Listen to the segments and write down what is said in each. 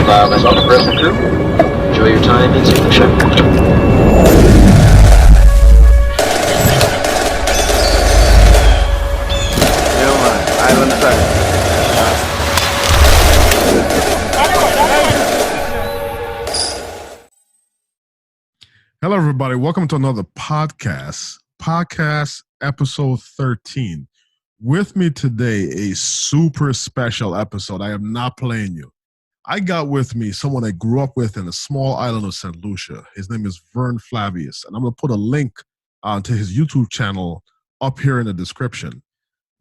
That's all the rest of the crew. Enjoy your time in St. Lucia. Island side. Hello, everybody. Welcome to another podcast episode 13. With me today, a super special episode. I am not playing you. I got with me someone I grew up with in a small island of St. Lucia. His name is Vern Flavius, and I'm going to put a link to his YouTube channel up here in the description.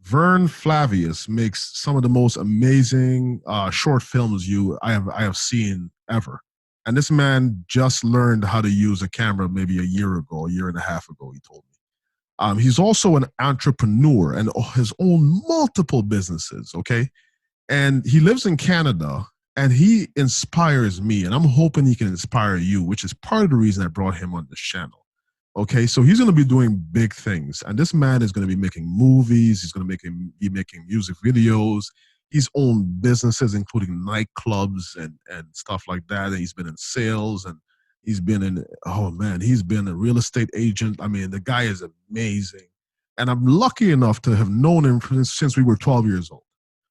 Vern Flavius makes some of the most amazing short films I have seen ever. And this man just learned how to use a camera maybe a year and a half ago, he told me. He's also an entrepreneur and has owned multiple businesses, okay? And he lives in Canada, and he inspires me, and I'm hoping he can inspire you, which is part of the reason I brought him on this channel. Okay, so he's going to be doing big things, and this man is going to be making movies. He's going to be making music videos. He's owned businesses, including nightclubs and stuff like that. And he's been in sales, and he's been he's been a real estate agent. I mean, the guy is amazing, and I'm lucky enough to have known him since we were 12 years old.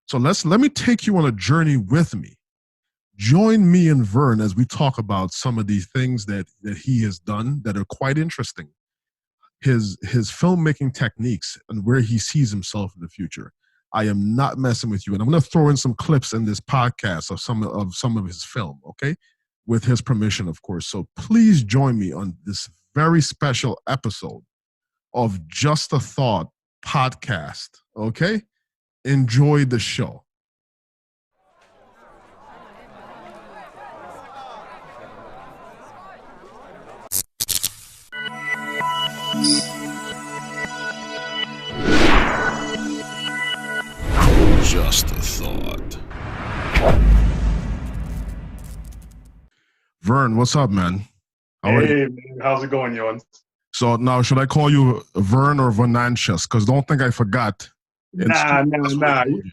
So let me take you on a journey with me. Join me and Vern as we talk about some of these things that he has done that are quite interesting. His filmmaking techniques and where he sees himself in the future. I am not messing with you, and I'm going to throw in some clips in this podcast of some of his film, okay? With his permission, of course. So please join me on this very special episode of Just a Thought podcast, okay? Enjoy the show. Just a Thought. Vern, what's up, man? Man, how's it going, Johan? So now, should I call you Vern or Venantius? Because don't think I forgot. Nah. You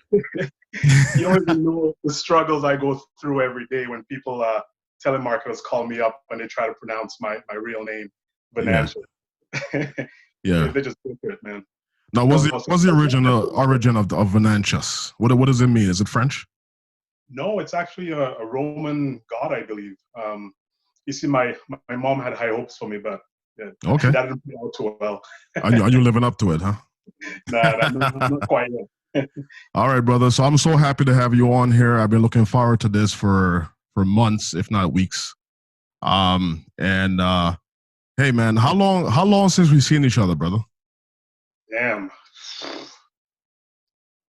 don't even know the struggles I go through every day when people, telemarketers call me up when they try to pronounce my real name, Venantius. Yeah. They just go for it, man. Now, what's the origin of Venantius? What does it mean? Is it French? No, it's actually a Roman god, I believe. You see, my mom had high hopes for me, but okay, that didn't play out too well. Are you living up to it, huh? Nah, not quite yet. All right, brother. So I'm so happy to have you on here. I've been looking forward to this for months, if not weeks. Hey, man, how long since we've seen each other, brother? Damn.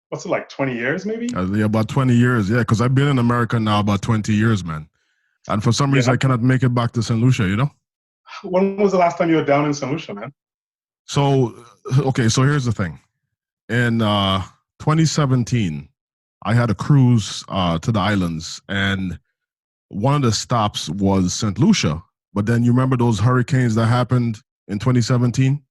What's it, like 20 years maybe? Yeah, about 20 years. Yeah, because I've been in America now about 20 years, man. And for some reason, I cannot make it back to St. Lucia, you know? When was the last time you were down in St. Lucia, man? So here's the thing. In 2017, I had a cruise to the islands, and one of the stops was St. Lucia. But then you remember those hurricanes that happened in 2017?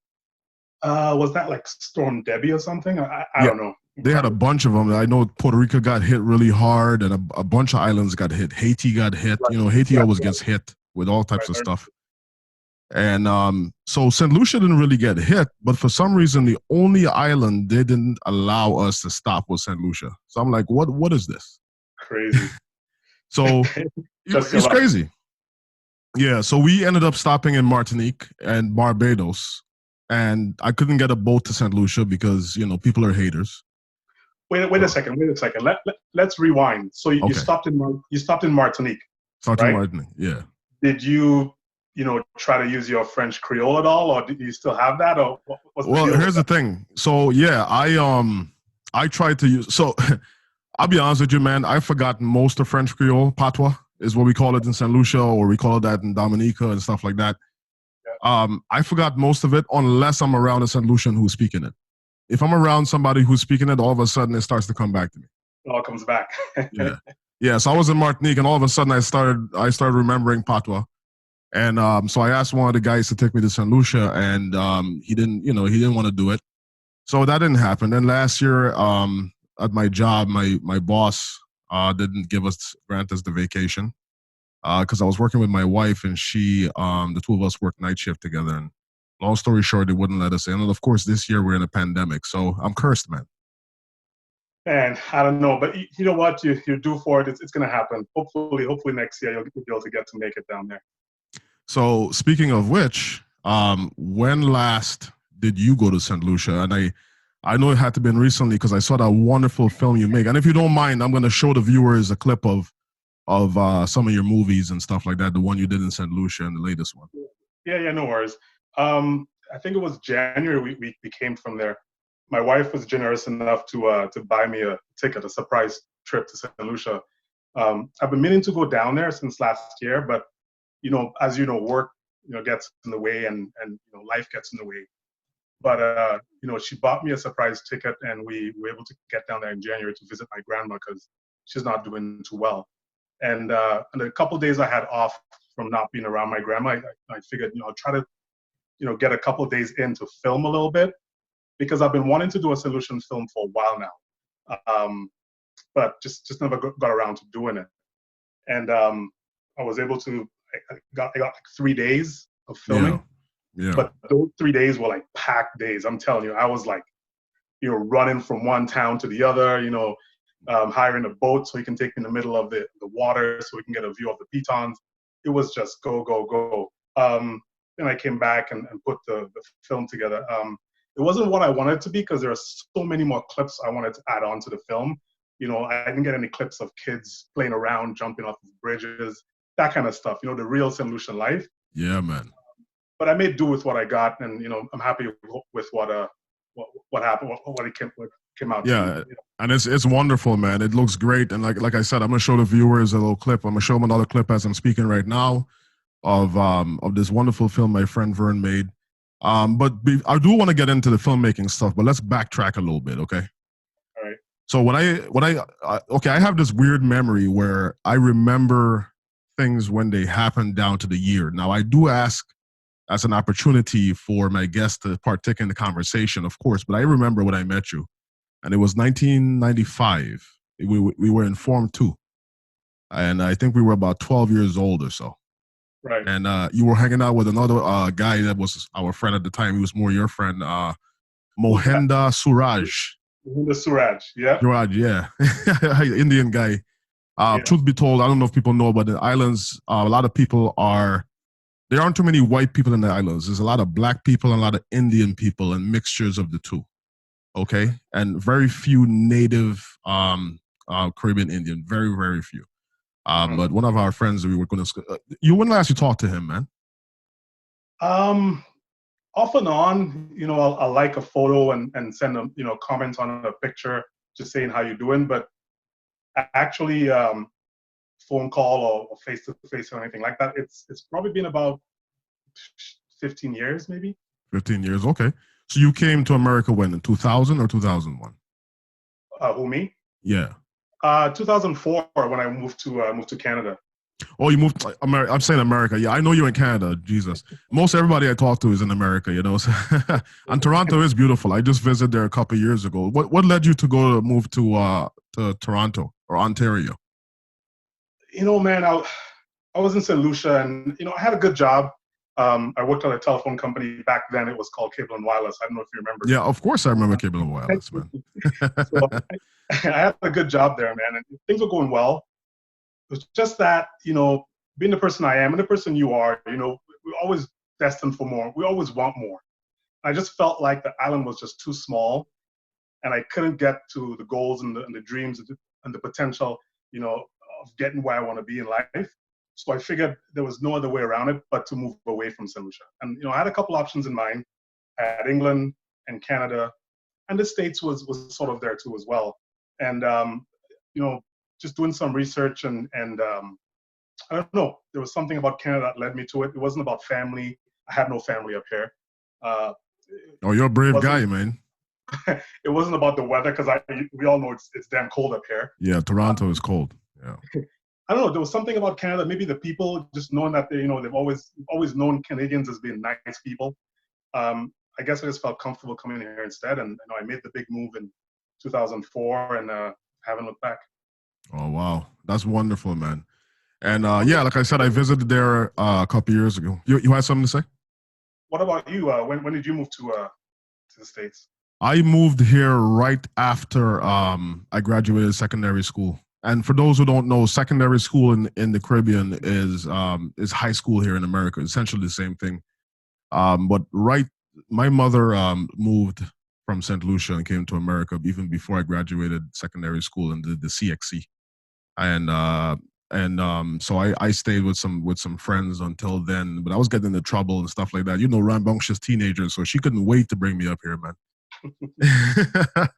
Was that like Storm Debbie or something? I don't know. They had a bunch of them. I know Puerto Rico got hit really hard, and a bunch of islands got hit. Haiti got hit. Right. You know, Haiti always gets hit with all types of stuff. And so St. Lucia didn't really get hit, but for some reason, the only island they didn't allow us to stop was St. Lucia. So I'm like, what is this? Crazy. So it's crazy. Yeah, so we ended up stopping in Martinique and Barbados, and I couldn't get a boat to St. Lucia because, you know, people are haters. Wait a second. Let's rewind. So you stopped in Martinique. Stopped right? in Martinique, yeah. Did you try to use your French Creole at all, or do you still have that? Or here's the thing. So yeah, I tried to use. So I'll be honest with you, man. I forgot most of French Creole. Patois is what we call it in St. Lucia, or we call it that in Dominica and stuff like that. Yeah. I forgot most of it unless I'm around a St. Lucian who's speaking it. If I'm around somebody who's speaking it, all of a sudden it starts to come back to me. It all comes back. Yeah. So I was in Martinique, and all of a sudden I started remembering Patois. And so I asked one of the guys to take me to St. Lucia, and he didn't want to do it. So that didn't happen. Then last year at my job, my boss didn't grant us the vacation because I was working with my wife and she, the two of us worked night shift together. And long story short, they wouldn't let us in. And of course, this year we're in a pandemic, so I'm cursed, man. And I don't know, but you know what? You're due for it. It's going to happen. Hopefully next year you'll be able to get to make it down there. So speaking of which, when last did you go to St. Lucia? And I know it had to been recently because I saw that wonderful film you make. And if you don't mind, I'm going to show the viewers a clip of some of your movies and stuff like that. The one you did in St. Lucia and the latest one. Yeah, no worries. I think it was January we came from there. My wife was generous enough to buy me a ticket, a surprise trip to St. Lucia. I've been meaning to go down there since last year, but as you know, work gets in the way and life gets in the way. But she bought me a surprise ticket, and we were able to get down there in January to visit my grandma because she's not doing too well. And a couple of days I had off from not being around my grandma, I figured I'll try to get a couple of days in to film a little bit, because I've been wanting to do a solution film for a while now, but just never got around to doing it. And I was able to. I got like 3 days of filming, but those 3 days were like packed days. I'm telling you, I was like, running from one town to the other. Hiring a boat so he can take me in the middle of the water so we can get a view of the pitons. It was just go. Then I came back and put the film together. It wasn't what I wanted it to be because there are so many more clips I wanted to add on to the film. I didn't get any clips of kids playing around, jumping off of bridges, that kind of stuff. The real St. Lucian life. Yeah, man. But I made do with what I got, and I'm happy with what happened, what it came out. Yeah, and it's wonderful, man. It looks great, and like I said, I'm gonna show the viewers a little clip. I'm gonna show them another clip as I'm speaking right now of this wonderful film my friend Vern made. I do want to get into the filmmaking stuff, but let's backtrack a little bit, okay? All right. So I have this weird memory where I remember things when they happen down to the year. Now I do ask as an opportunity for my guests to partake in the conversation, of course, but I remember when I met you, and it was 1995. We were in Form 2, and I think we were about 12 years old or so. Right. And you were hanging out with another guy that was our friend at the time. He was more your friend, Mohenda Suraj. Mohenda Suraj, yeah. Suraj, yeah. Indian guy. Truth be told, I don't know if people know, but the islands, a lot of people there aren't too many white people in the islands. There's a lot of black people and a lot of Indian people and mixtures of the two. Okay. And very few native Caribbean Indian, very, very few. But one of our friends, we were going to, when last you talked to him, man? Off and on, I'll like a photo and send them, comments on a picture, just saying how you're doing. But actually, phone call or face-to-face or anything like that, it's probably been about 15 years, maybe. 15 years, okay. So you came to America when, in 2000 or 2001? Who, me? Yeah. 2004 when I moved to Canada. Oh, you moved to America. I'm saying America. Yeah, I know you're in Canada. Jesus. Most everybody I talk to is in America, And Toronto is beautiful. I just visited there a couple of years ago. What led you to move to Toronto or Ontario? Man, I was in St. Lucia, and I had a good job. I worked at a telephone company back then. It was called Cable and Wireless. I don't know if you remember. Yeah, of course I remember Cable and Wireless, man. So I had a good job there, man, and things were going well. It was just that, being the person I am and the person you are, we're always destined for more. We always want more. I just felt like the island was just too small, and I couldn't get to the goals and the dreams and the potential, of getting where I want to be in life. So I figured there was no other way around it but to move away from St. Lucia. And, I had a couple options in mind. I had England and Canada, and the States was sort of there too as well. And, just doing some research and I don't know, there was something about Canada that led me to it. It wasn't about family. I had no family up here. You're a brave guy, man. It wasn't about the weather because we all know it's damn cold up here. Yeah, Toronto is cold. Yeah. I don't know. There was something about Canada, maybe the people, just knowing that they've always known Canadians as being nice people. I guess I just felt comfortable coming here instead, and I made the big move in 2004, and haven't looked back. Oh wow, that's wonderful, man. And yeah, like I said, I visited there a couple years ago. You had something to say? What about you? When did you move to the States? I moved here right after I graduated secondary school. And for those who don't know, secondary school in the Caribbean is high school here in America. Essentially the same thing. But right, my mother moved from St. Lucia and came to America even before I graduated secondary school and did the CXC. And so I stayed with some friends until then. But I was getting into trouble and stuff like that. You know, rambunctious teenagers. So she couldn't wait to bring me up here, man.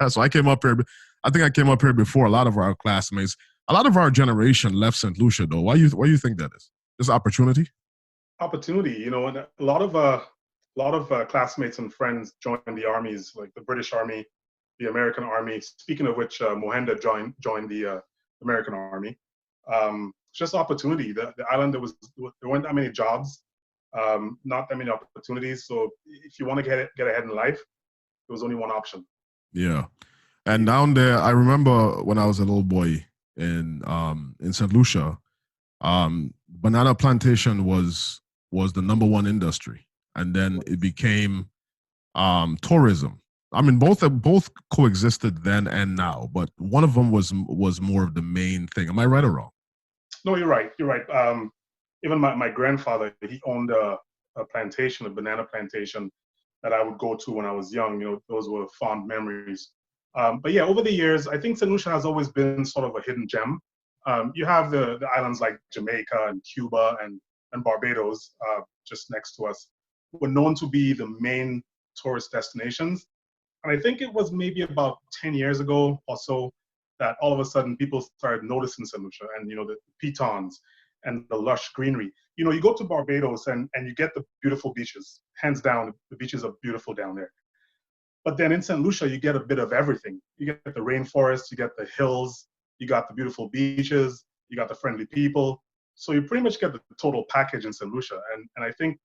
So I came up here. I think I came up here before a lot of our classmates. A lot of our generation left St. Lucia, though. Why you think that is? Just opportunity? Opportunity, you know, and a lot of classmates and friends joined the armies, like the British Army, the American Army. Speaking of which, Mohenda joined the American Army. It's just opportunity. The island there weren't that many jobs, not that many opportunities. So if you want to get ahead in life, there was only one option. Yeah. And down there, I remember when I was a little boy in St. Lucia, banana plantation was the number one industry, and then it became tourism. I mean, both coexisted then and now, but one of them was more of the main thing. Am I right or wrong? No, you're right. You're right. Even my grandfather, he owned a plantation, a banana plantation that I would go to when I was young. You know, those were fond memories. But yeah, over the years, I think St. Lucia has always been sort of a hidden gem. You have the islands like Jamaica and Cuba and Barbados just next to us, were known to be the main tourist destinations. And I think it was maybe about 10 years ago or so that all of a sudden people started noticing St. Lucia and, you know, the pitons and the lush greenery. You know, you go to Barbados and you get the beautiful beaches. Hands down, the beaches are beautiful down there. But then in St. Lucia, you get a bit of everything. You get the rainforest, you get the hills, you got the beautiful beaches, you got the friendly people. So you pretty much get the total package in St. Lucia. And I think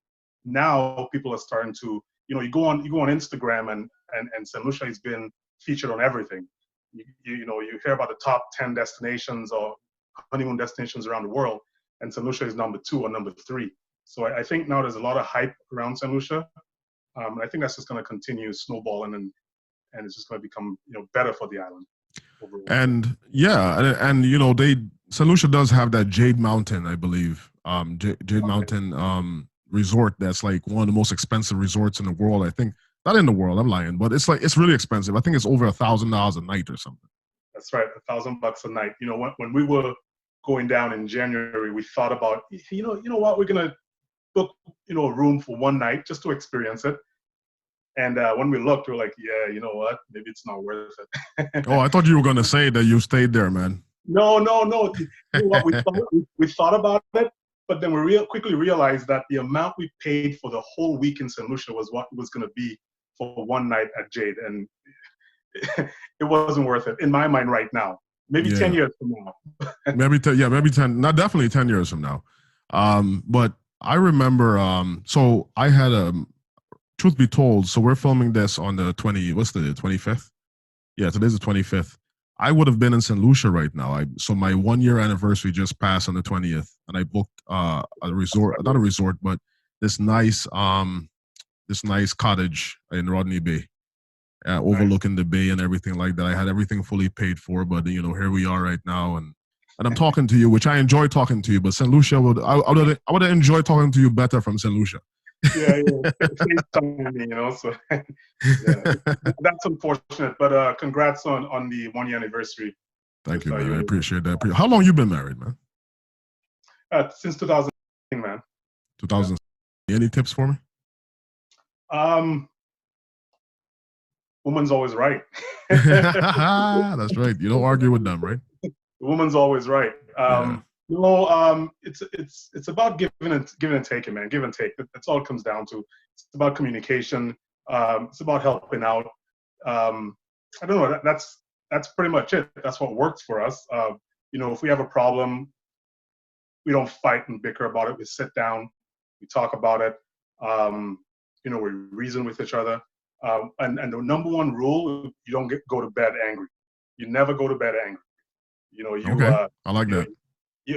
now people are starting to, you know, you go on Instagram and St. Lucia has been featured on everything. You know, you hear about the top 10 destinations or honeymoon destinations around the world, and St. Lucia is number 2 or number 3. So I think now there's a lot of hype around St. Lucia. I think that's just going to continue snowballing, and it's just going to become, you know, better for the island overall. And yeah, and you know, St. Lucia does have that Jade Mountain, I believe, Jade Mountain resort that's like one of the most expensive resorts in the world. I think not in the world, I'm lying, but it's really expensive. I think it's over $1,000 a night or something. That's right, $1,000 a night. You know, when we were going down in January, we thought about, you know what, we're gonna book, you know, a room for one night just to experience it. And when we looked, we were like, yeah, you know what, maybe it's not worth it. Oh, I thought you were gonna say that you stayed there, man. No. You know what, we thought about it, but then we quickly realized that the amount we paid for the whole week in St. Lucia was what it was going to be for one night at Jade, and it wasn't worth it in my mind right now. Maybe 10 years from now. maybe 10, not definitely 10 years from now. But I remember, so I had truth be told, so we're filming this on the 25th? Yeah, today's the 25th. I would have been in St. Lucia right now. So my 1 year anniversary just passed on the 20th, and I booked a resort, not a resort, but this nice cottage in Rodney Bay, overlooking the bay and everything like that. I had everything fully paid for, but you know, here we are right now, and I'm talking to you, which I enjoy talking to you. But St. Lucia I would have enjoyed talking to you better from St. Lucia. Yeah. You know, so yeah, that's unfortunate. But congrats on the 1 year anniversary. Thank you, man. I appreciate that. How long you been married, man? Since 2016, man. 2000. Any tips for me? Woman's always right. That's right. You don't argue with them, right? The woman's always right. No, it's about giving and taking, man. Give and take. That's all it comes down to. It's about communication. It's about helping out. I don't know. That's pretty much it. That's what works for us. You know, if we have a problem, we don't fight and bicker about it. We sit down, we talk about it. You know, we reason with each other. And the number one rule: you don't go to bed angry. You never go to bed angry. You know, Okay, I like you know, that.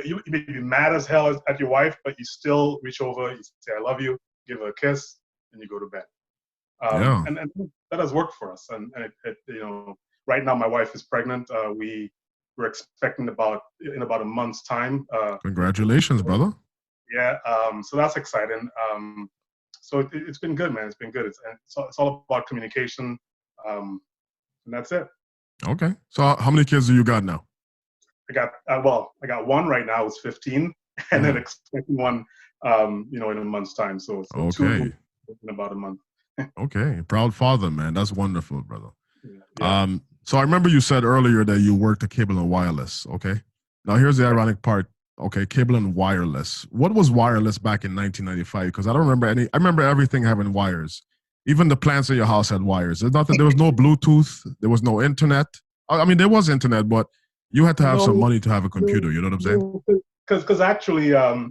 you may be mad as hell at your wife, but you still reach over, you say, I love you, give her a kiss, and you go to bed. Yeah, And that has worked for us. And you know, right now my wife is pregnant. We're expecting in about a month's time. congratulations, brother. Yeah. So that's exciting. So it's been good, man. It's been good. It's all about communication. And that's it. Okay, so how many kids do you got now? I got one right now. It's 15, and then Mhm. expecting one, you know, in a month's time. So two Okay, in about a month. okay, proud father, man. That's wonderful, brother. Yeah. So I remember you said earlier that you worked at cable and wireless. Okay, now here's the ironic part. Okay, cable and wireless. What was wireless back in 1995? Because I don't remember any. I remember everything having wires. Even the plants in your house had wires. There's nothing. There was no Bluetooth. There was no internet. I mean, there was internet, but you had to have some No, money to have a computer. You know what I'm saying? no, because actually, I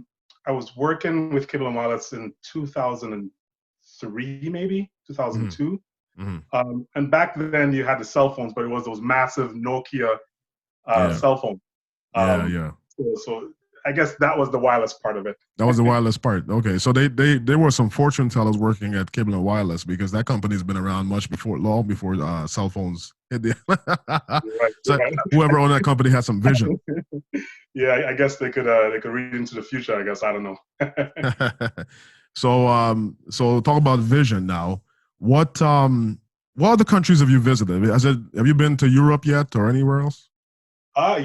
was working with Cable and Wireless in 2003, maybe Hmm. 2002. Hmm. And back then, you had the cell phones, but it was those massive Nokia Yeah, cell phones. yeah, Um, yeah. so I guess that was the wireless part of it. That was the wireless part. Okay, so they were some fortune tellers working at Cable and Wireless because that company's been around long before cell phones hit the. You're right. You're So whoever owned that company had some vision. right. Yeah, I guess they could read into the future. I guess I don't know. So talk about vision now. What other countries have you visited? Have you been to Europe yet or anywhere else?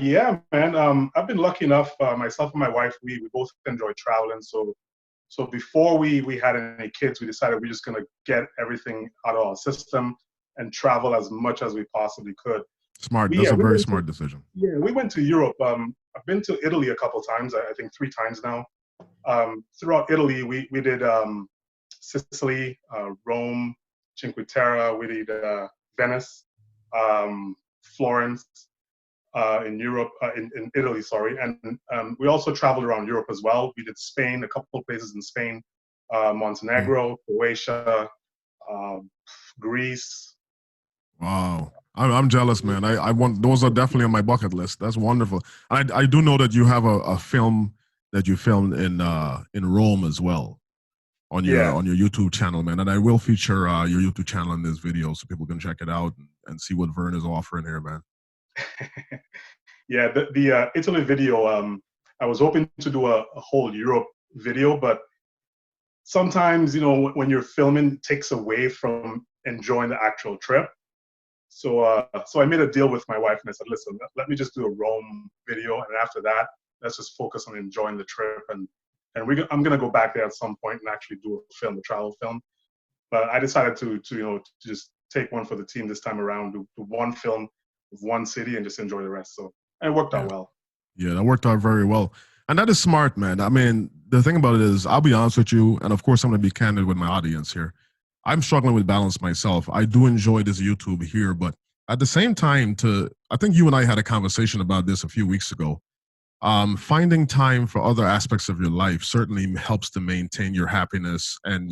Yeah, man. I've been lucky enough. Myself and my wife, we both enjoy traveling. So before we had any kids, we decided we're just gonna get everything out of our system and travel as much as we possibly could. Smart. We That's yeah, a we very went to smart decision. yeah, we went to Europe. I've been to Italy a couple times. I think 3 times now. Throughout Italy, we did Sicily, Rome, Cinque Terre. We did Venice, Florence in Europe, in Italy, sorry. And we also traveled around Europe as well. We did Spain, a couple of places in Spain, Mm. Montenegro, Croatia, uh, Greece. Wow. I'm jealous, man. I want those are definitely on my bucket list. That's wonderful. I do know that you have a film that you filmed in Rome as well Yeah, on your YouTube channel, man. And I will feature your YouTube channel in this video so people can check it out and see what Vern is offering here, man. yeah. The Italy video, I was hoping to do a whole Europe video, but sometimes, you know, when you're filming, it takes away from enjoying the actual trip. So I made a deal with my wife and I said, listen, let me just do a Rome video, and after that, let's just focus on enjoying the trip. And I'm gonna go back there at some point and actually do a film, a travel film. But I decided to you know to just take one for the team this time around, do one film of one city, and just enjoy the rest. So and it worked Yeah. out well. Yeah, that worked out very well. And that is smart, man. I mean, the thing about it is, I'll be honest with you, and of course, I'm going to be candid with my audience here. I'm struggling with balance myself. I do enjoy this YouTube here, but at the same time, I think you and I had a conversation about this a few weeks ago. Finding time for other aspects of your life certainly helps to maintain your happiness and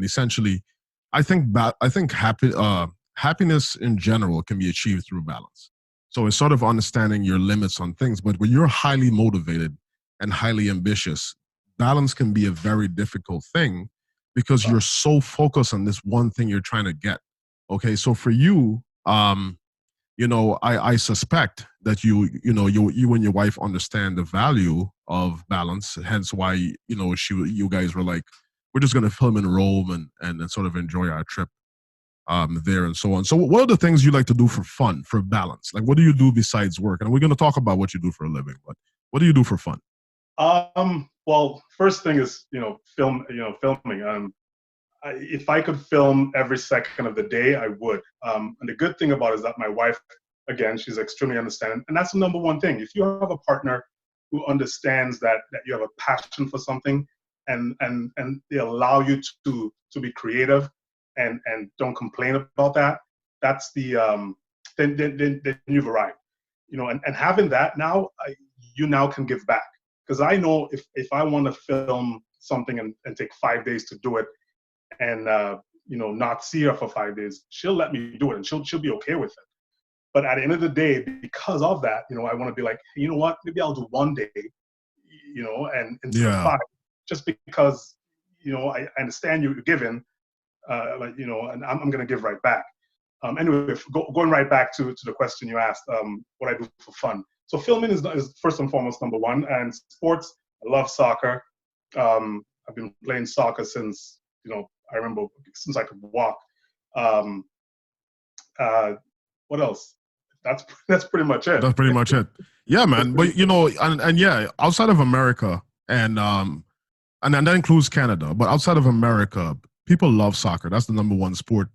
essentially, I think happiness in general can be achieved through balance. So it's sort of understanding your limits on things. But when you're highly motivated and highly ambitious, balance can be a very difficult thing because you're so focused on this one thing you're trying to get. Okay, so for you, I suspect that you and your wife understand the value of balance. Hence why you guys were like, we're just gonna film in Rome and sort of enjoy our trip there and so on. So what are the things you like to do for fun, for balance? Like, what do you do besides work? And we're gonna talk about what you do for a living, but what do you do for fun? Well, first thing is filming. If I could film every second of the day, I would. And the good thing about it is that my wife, again, she's extremely understanding, and that's the number one thing. If you have a partner who understands that you have a passion for something, and they allow you to be creative, and don't complain about that, that's then you've arrived. You know, and having that now, you now can give back, because I know if I want to film something and take 5 days to do it, and not see her for 5 days, she'll let me do it, and she'll be okay with it. But at the end of the day, because of that, I want to be like, hey, you know what? Maybe I'll do one day, and instead of 5, just because, I understand you're giving, and I'm going to give right back. Anyway, going right back to the question you asked, what I do for fun. So filming is first and foremost number one, and sports. I love soccer. I've been playing soccer since, I remember since I could walk. What else? That's pretty much it. That's pretty much it. Yeah, man. But and yeah, outside of America and that includes Canada, but outside of America, people love soccer. That's the number one sport.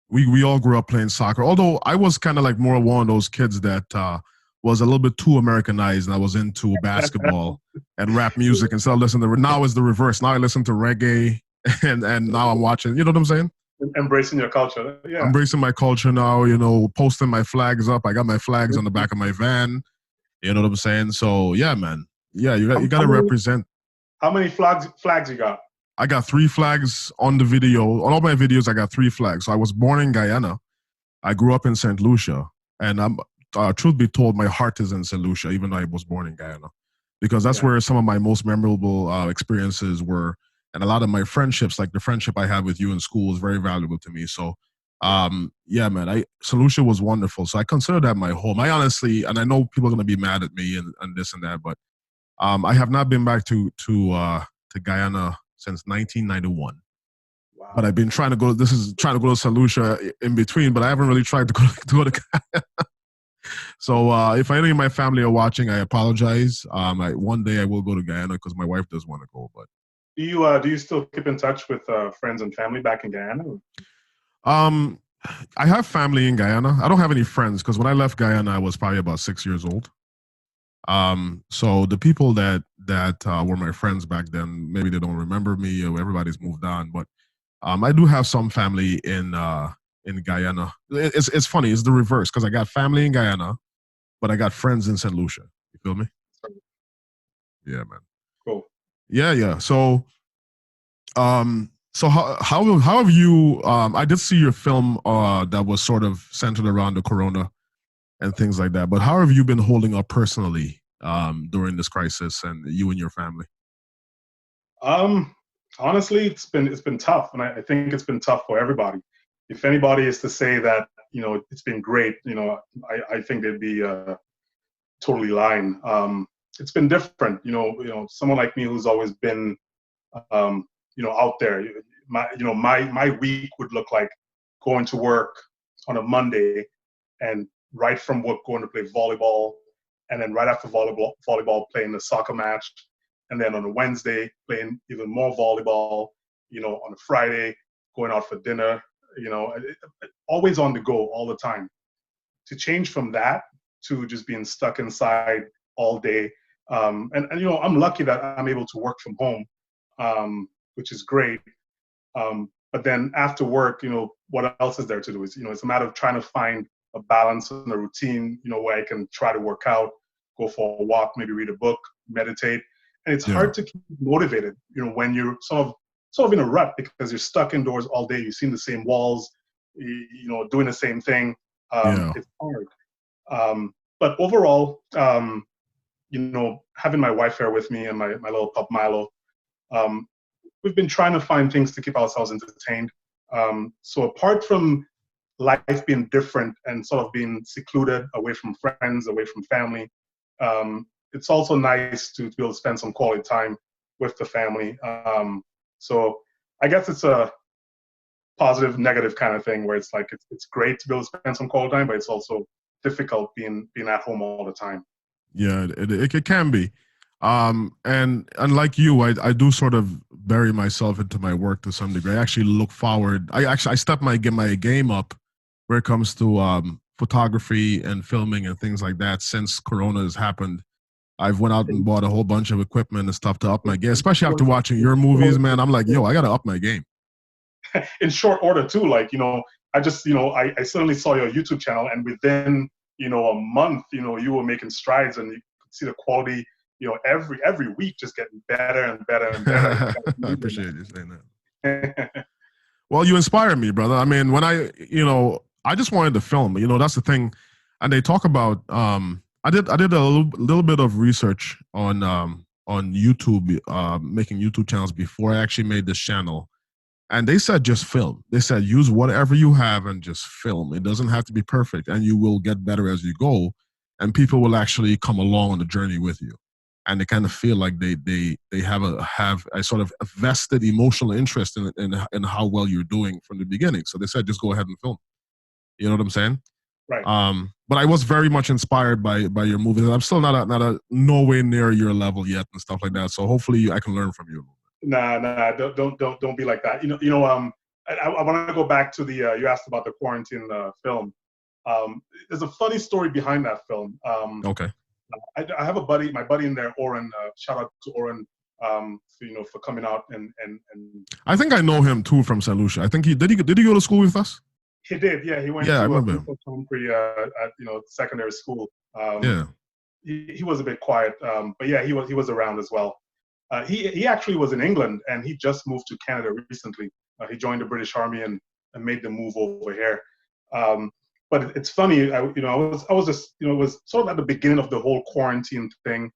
We all grew up playing soccer. Although I was kind of like more one of those kids that was a little bit too Americanized, and I was into basketball and rap music instead of listening to. Now it's the reverse. Now I listen to reggae, and now I'm watching. You know what I'm saying? Embracing your culture. Yeah. Embracing my culture now. Posting my flags up. I got my flags on the back of my van. You know what I'm saying? So yeah, man. Yeah, you got to represent. How many flags you got? I got 3 flags on the video. On all my videos, I got 3 flags. So I was born in Guyana. I grew up in St. Lucia. And truth be told, my heart is in St. Lucia, even though I was born in Guyana. Because that's where some of my most memorable experiences were. And a lot of my friendships, like the friendship I had with you in school, was very valuable to me. So, yeah, man, St. Lucia was wonderful. So I consider that my home. I honestly, and I know people are going to be mad at me and this and that, but I have not been back to Guyana since 1991. Wow. But I've been trying to go to St. Lucia in between, but I haven't really tried to go to Guyana. So if any of my family are watching, I apologize. One day I will go to Guyana because my wife does want to go. But do you still keep in touch with friends and family back in Guyana? I have family in Guyana. I don't have any friends because when I left Guyana, I was probably about 6 years old. So the people that were my friends back then, maybe they don't remember me, or everybody's moved on. But I do have some family in Guyana. It's funny. It's the reverse because I got family in Guyana, but I got friends in St. Lucia. You feel me? Yeah, man. Cool. Yeah. So, how have you? I did see your film that was sort of centered around the corona and things like that. But how have you been holding up personally during this crisis, and you and your family? Honestly, it's been tough, and I think it's been tough for everybody. If anybody is to say that it's been great, I think they'd be totally lying. It's been different. Someone like me who's always been out there. My week would look like going to work on a Monday and right from work going to play volleyball, and then right after volleyball playing a soccer match, and then on a Wednesday playing even more volleyball, on a Friday going out for dinner, always on the go all the time. To change from that to just being stuck inside all day, and I'm lucky that I'm able to work from home, which is great. But then after work, what else is there to do? It's a matter of trying to find a balance and a routine, where I can try to work out, go for a walk, maybe read a book, meditate. And it's hard to keep motivated, when you're sort of in a rut because you're stuck indoors all day. You've seen the same walls, doing the same thing. It's hard. But overall, having my wife here with me and my little pup Milo, we've been trying to find things to keep ourselves entertained. So apart from life being different and sort of being secluded, away from friends, away from family, it's also nice to be able to spend some quality time with the family. So I guess it's a positive, negative kind of thing where it's like it's great to be able to spend some quality time, but it's also difficult being at home all the time. Yeah, it can be. And like you, I do sort of bury myself into my work to some degree. I actually look forward. I step my game up where it comes to photography and filming and things like that. Since Corona has happened, I've went out and bought a whole bunch of equipment and stuff to up my game. Especially after watching your movies, man. I'm like, yo, I gotta up my game. In short order too, like I just I suddenly saw your YouTube channel, and within a month, you were making strides, and you could see the quality. Every week just getting better and better and better. I appreciate you saying that. Well, you inspire me, brother. I mean, when I just wanted to film. That's the thing. And they talk about I did a little bit of research on YouTube, making YouTube channels before I actually made this channel. And they said just film. They said use whatever you have and just film. It doesn't have to be perfect, and you will get better as you go. And people will actually come along on the journey with you, and they kind of feel like they have a sort of a vested emotional interest in how well you're doing from the beginning. So they said just go ahead and film. You know what I'm saying? Right. But I was very much inspired by your movies. I'm still not a nowhere near your level yet and stuff like that. So hopefully I can learn from you. Nah, don't be like that. I want to go back to the you asked about the quarantine film. There's a funny story behind that film. Okay. I have a buddy, my buddy in there, Oren. Shout out to Oren, for coming out and. I think I know him too from St. Lucia. I think did he go to school with us? He did, yeah. He went I to remember him. at secondary school. Yeah. He was a bit quiet, but yeah, he was around as well. He actually was in England, and he just moved to Canada recently. He joined the British Army and made the move over here. But it's funny, I was just, it was sort of at the beginning of the whole quarantine thing,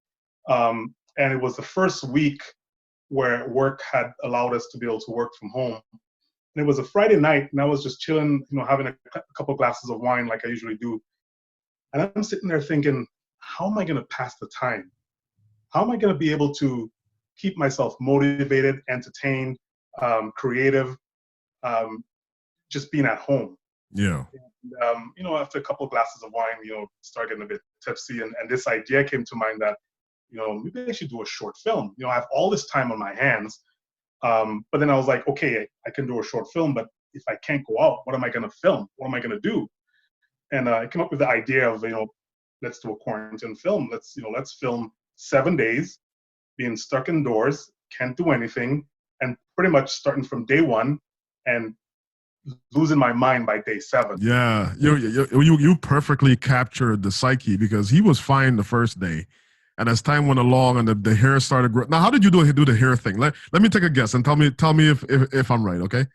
and it was the first week where work had allowed us to be able to work from home. And it was a Friday night, and I was just chilling, having a couple glasses of wine like I usually do. And I'm sitting there thinking, how am I going to pass the time? How am I going to be able to keep myself motivated, entertained, creative, just being at home? Yeah. And, after a couple of glasses of wine, start getting a bit tipsy, and this idea came to mind that, maybe I should do a short film. I have all this time on my hands, but then I was like, okay, I can do a short film, but if I can't go out, what am I going to film? What am I going to do? And I came up with the idea of, let's do a quarantine film. Let's film 7 days, being stuck indoors, can't do anything, and pretty much starting from day one and losing my mind by day 7. Yeah, you perfectly captured the psyche, because he was fine the first day, and as time went along and the hair started growing. Now, how did you do the hair thing? Let me take a guess and tell me if I'm right, okay?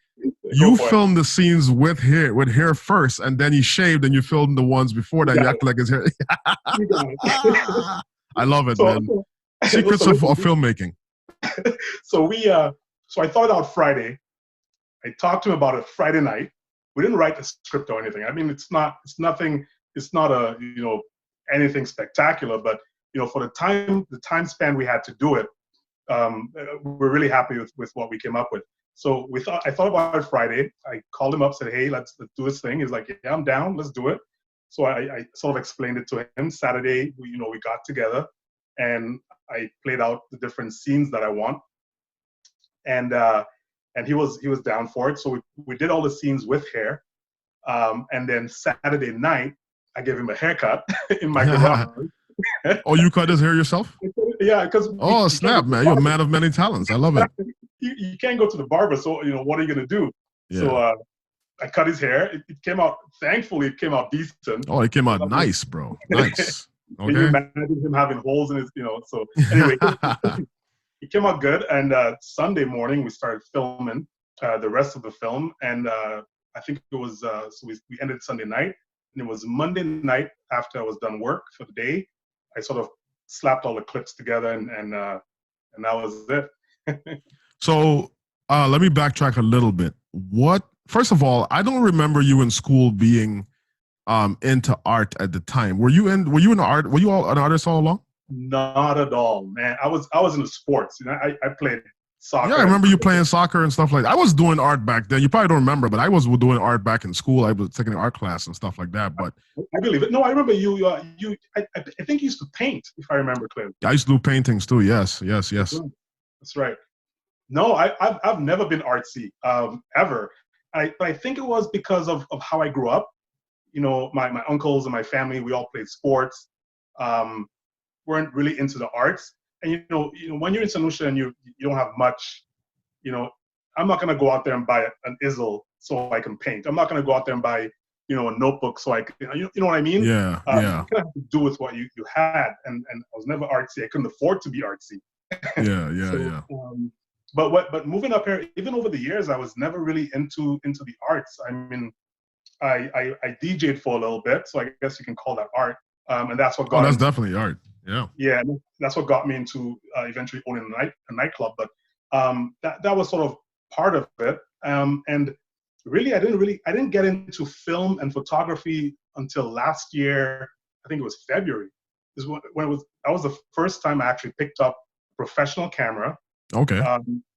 You filmed the scenes with hair first, and then he shaved, and you filmed the ones before that. You acted like his hair. I love it, man. Secrets of filmmaking. So I thought out Friday. I talked to him about it Friday night. We didn't write the script or anything. I mean, it's not anything spectacular, but for the time span we had to do it, we're really happy with what we came up with. So I thought about it Friday. I called him up, said, hey, let's do this thing. He's like, yeah, I'm down, let's do it. So I sort of explained it to him. Saturday, we got together, and I played out the different scenes that I want. And he was down for it. So we did all the scenes with hair. And then Saturday night, I gave him a haircut in my garage. Oh, you cut his hair yourself? Yeah, because snap, man! You're a man of many talents. I love it. You can't go to the barber, so what are you gonna do? Yeah. So I cut his hair. It came out. Thankfully, it came out decent. Oh, it came out nice, bro. Nice. Okay. Can you imagine him having holes in his? So anyway, it came out good. And Sunday morning, we started filming the rest of the film, and I think it was so we ended Sunday night, and it was Monday night after I was done work for the day. I sort of slapped all the clips together, and that was it. So let me backtrack a little bit. First of all, I don't remember you in school being into art at the time. Were you in art? Were you an artist all along? Not at all, man. I was into sports. I played soccer. Yeah, I remember you playing soccer and stuff like that. I was doing art back then. You probably don't remember, but I was doing art back in school. I was taking an art class and stuff like that. But I believe it. No, I remember you. I think you used to paint, if I remember clearly. I used to do paintings too. Yes. That's right. No, I've never been artsy ever. I think it was because of how I grew up. My uncles and my family, we all played sports. Weren't really into the arts. And when you're in St. Lucia and you don't have much, I'm not gonna go out there and buy an easel so I can paint. I'm not gonna go out there and buy a notebook so I can, you know what I mean? Yeah. You kind of have to do with what you had, and I was never artsy. I couldn't afford to be artsy. Yeah. But moving up here, even over the years, I was never really into the arts. I mean, I DJ'd for a little bit, so I guess you can call that art. And that's what Oh, got that's into, definitely art. Yeah. yeah, that's what got me into eventually owning a nightclub. But that was sort of part of it. And really, I didn't get into film and photography until last year. I think it was February. Is when that was the first time I actually picked up a professional camera. Okay.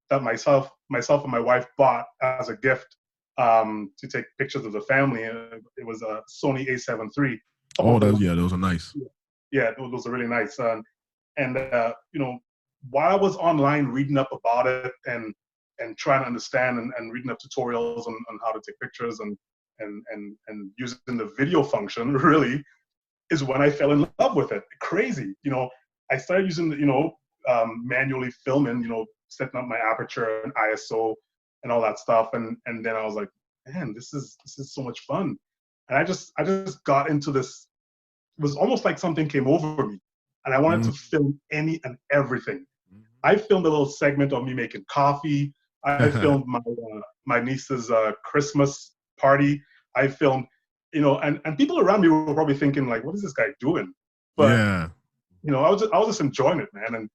That myself and my wife bought as a gift to take pictures of the family. It was a Sony A7 III. Oh, those are nice. Yeah, those are really nice. And while I was online reading up about it and trying to understand and reading up tutorials on how to take pictures and using the video function, really is when I fell in love with it. Crazy, I started using manually filming, setting up my aperture and ISO and all that stuff, and then I was like, man, this is so much fun, and I just got into this. It was almost like something came over me, and I wanted to film any and everything. I filmed a little segment of me making coffee. I filmed my niece's Christmas party. I filmed, and people around me were probably thinking like, what is this guy doing? But yeah. I was just enjoying it, man,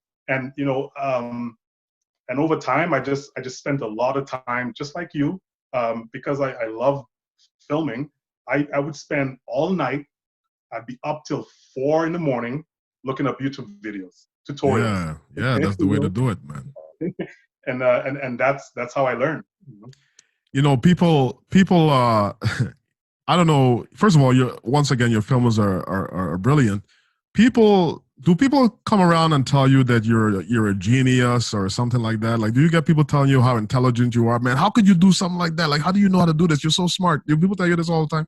and over time, I just spent a lot of time, just like you, because I love filming. I would spend all night. I'd be up till 4 a.m. looking up YouTube videos, tutorials. Yeah, that's the way to do it, man. and that's how I learned. People. I don't know. First of all, once again, your films are brilliant. Do people come around and tell you that you're a genius or something like that? Like, do you get people telling you how intelligent you are? Man, how could you do something like that? Like, how do you know how to do this? You're so smart. Do people tell you this all the time?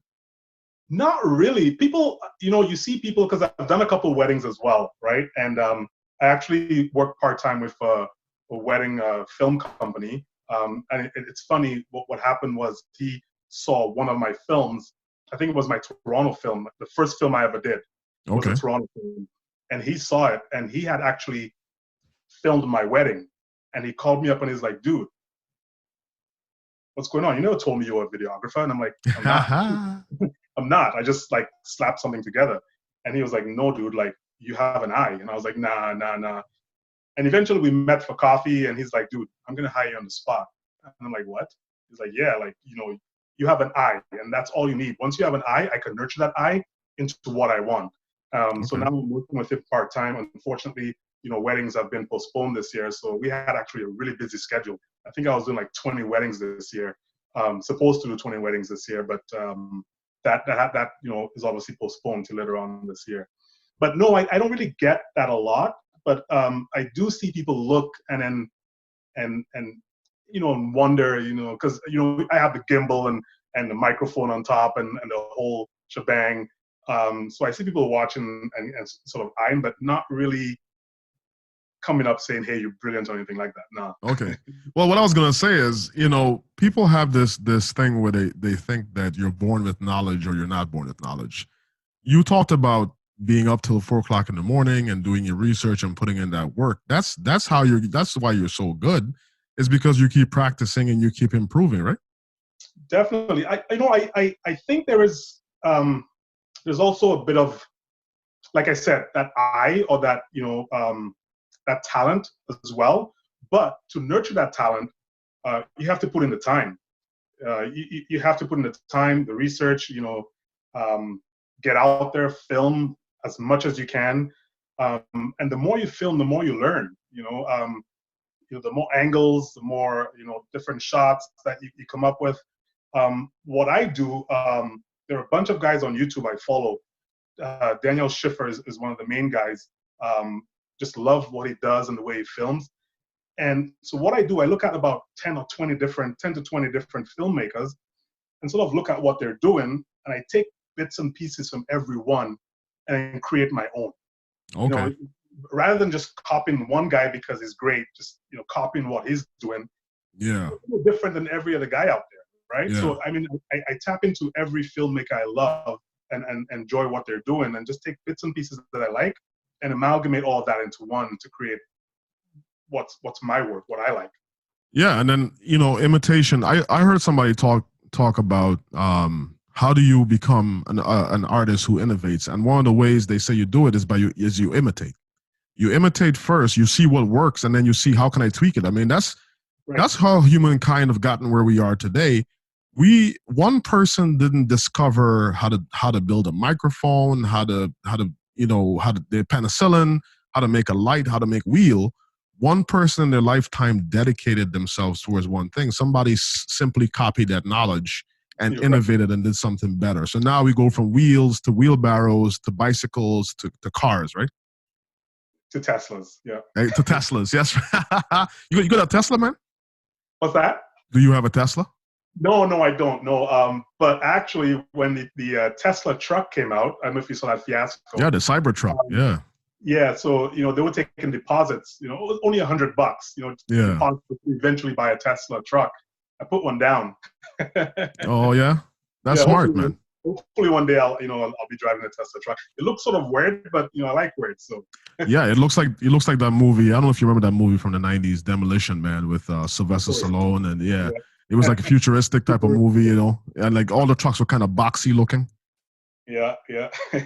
Not really. People, you see people, because I've done a couple weddings as well, right? And I actually work part-time with a wedding film company. And it's funny, what happened was he saw one of my films. I think it was my Toronto film. The first film I ever did was a Toronto film. And he saw it, and he had actually filmed my wedding. And he called me up and he's like, dude, what's going on? You never told me you were a videographer. And I'm like, I'm not. I'm not. I just like slapped something together. And he was like, no, dude, like you have an eye. And I was like, nah. And eventually we met for coffee, and he's like, dude, I'm going to hire you on the spot. And I'm like, what? He's like, yeah, like, you have an eye, and that's all you need. Once you have an eye, I can nurture that eye into what I want. So now I'm working with him part-time. Unfortunately, weddings have been postponed this year. So we had actually a really busy schedule. I think I was doing like 20 weddings this year. Supposed to do 20 weddings this year, but that is obviously postponed to later on this year. But no, I don't really get that a lot. But I do see people look and wonder, because I have the gimbal and the microphone on top and the whole shebang. So I see people watching and sort of eyeing, but not really coming up saying, hey, you're brilliant or anything like that. No. Okay. Well, what I was going to say is, people have this thing where they think that you're born with knowledge or you're not born with knowledge. You talked about being up till 4 o'clock in the morning and doing your research and putting in that work. That's why you're so good, is because you keep practicing and you keep improving, right? Definitely. I think there's also a bit of, like I said, that eye or that, that talent as well. But to nurture that talent, you have to put in the time. You have to put in the time, the research, get out there, film as much as you can. And the more you film, the more you learn, the more angles, the more, different shots that you come up with. What I do, there are a bunch of guys on YouTube I follow. Daniel Schiffer is one of the main guys. Just love what he does and the way he films. And so what I do, I look at about 10 to 20 different filmmakers and sort of look at what they're doing. And I take bits and pieces from everyone and create my own. Okay. Rather than just copying one guy because he's great, just, copying what he's doing. Yeah. It's different than every other guy out there, right? Yeah. So, I tap into every filmmaker I love and enjoy what they're doing, and just take bits and pieces that I like and amalgamate all of that into one to create what's my work, what I like. Yeah, and then imitation. I heard somebody talk about how do you become an artist who innovates? And one of the ways they say you do it is you imitate. You imitate first, you see what works, and then you see how can I tweak it. I mean, that's how humankind have gotten where we are today. One person didn't discover how to build a microphone, how to the penicillin, how to make a light, how to make wheel. One person in their lifetime dedicated themselves towards one thing. Somebody simply copied that knowledge and innovated and did something better. So now we go from wheels to wheelbarrows to bicycles to cars, right? To Teslas, yeah. Hey, to Teslas, yes. You got a Tesla, man? What's that? Do you have a Tesla? No, I don't. No, but actually, when the Tesla truck came out, I don't know if you saw that fiasco. Yeah, the Cybertruck. Yeah. Yeah, so they were taking deposits. Only $100. Deposits to eventually buy a Tesla truck. I put one down. Oh yeah, that's smart, man. Hopefully one day I'll be driving a Tesla truck. It looks sort of weird, but I like weird. So yeah, it looks like that movie. I don't know if you remember that movie from the '90s, Demolition Man, with Sylvester Stallone, and it was like a futuristic type of movie, and like all the trucks were kind of boxy looking. Yeah.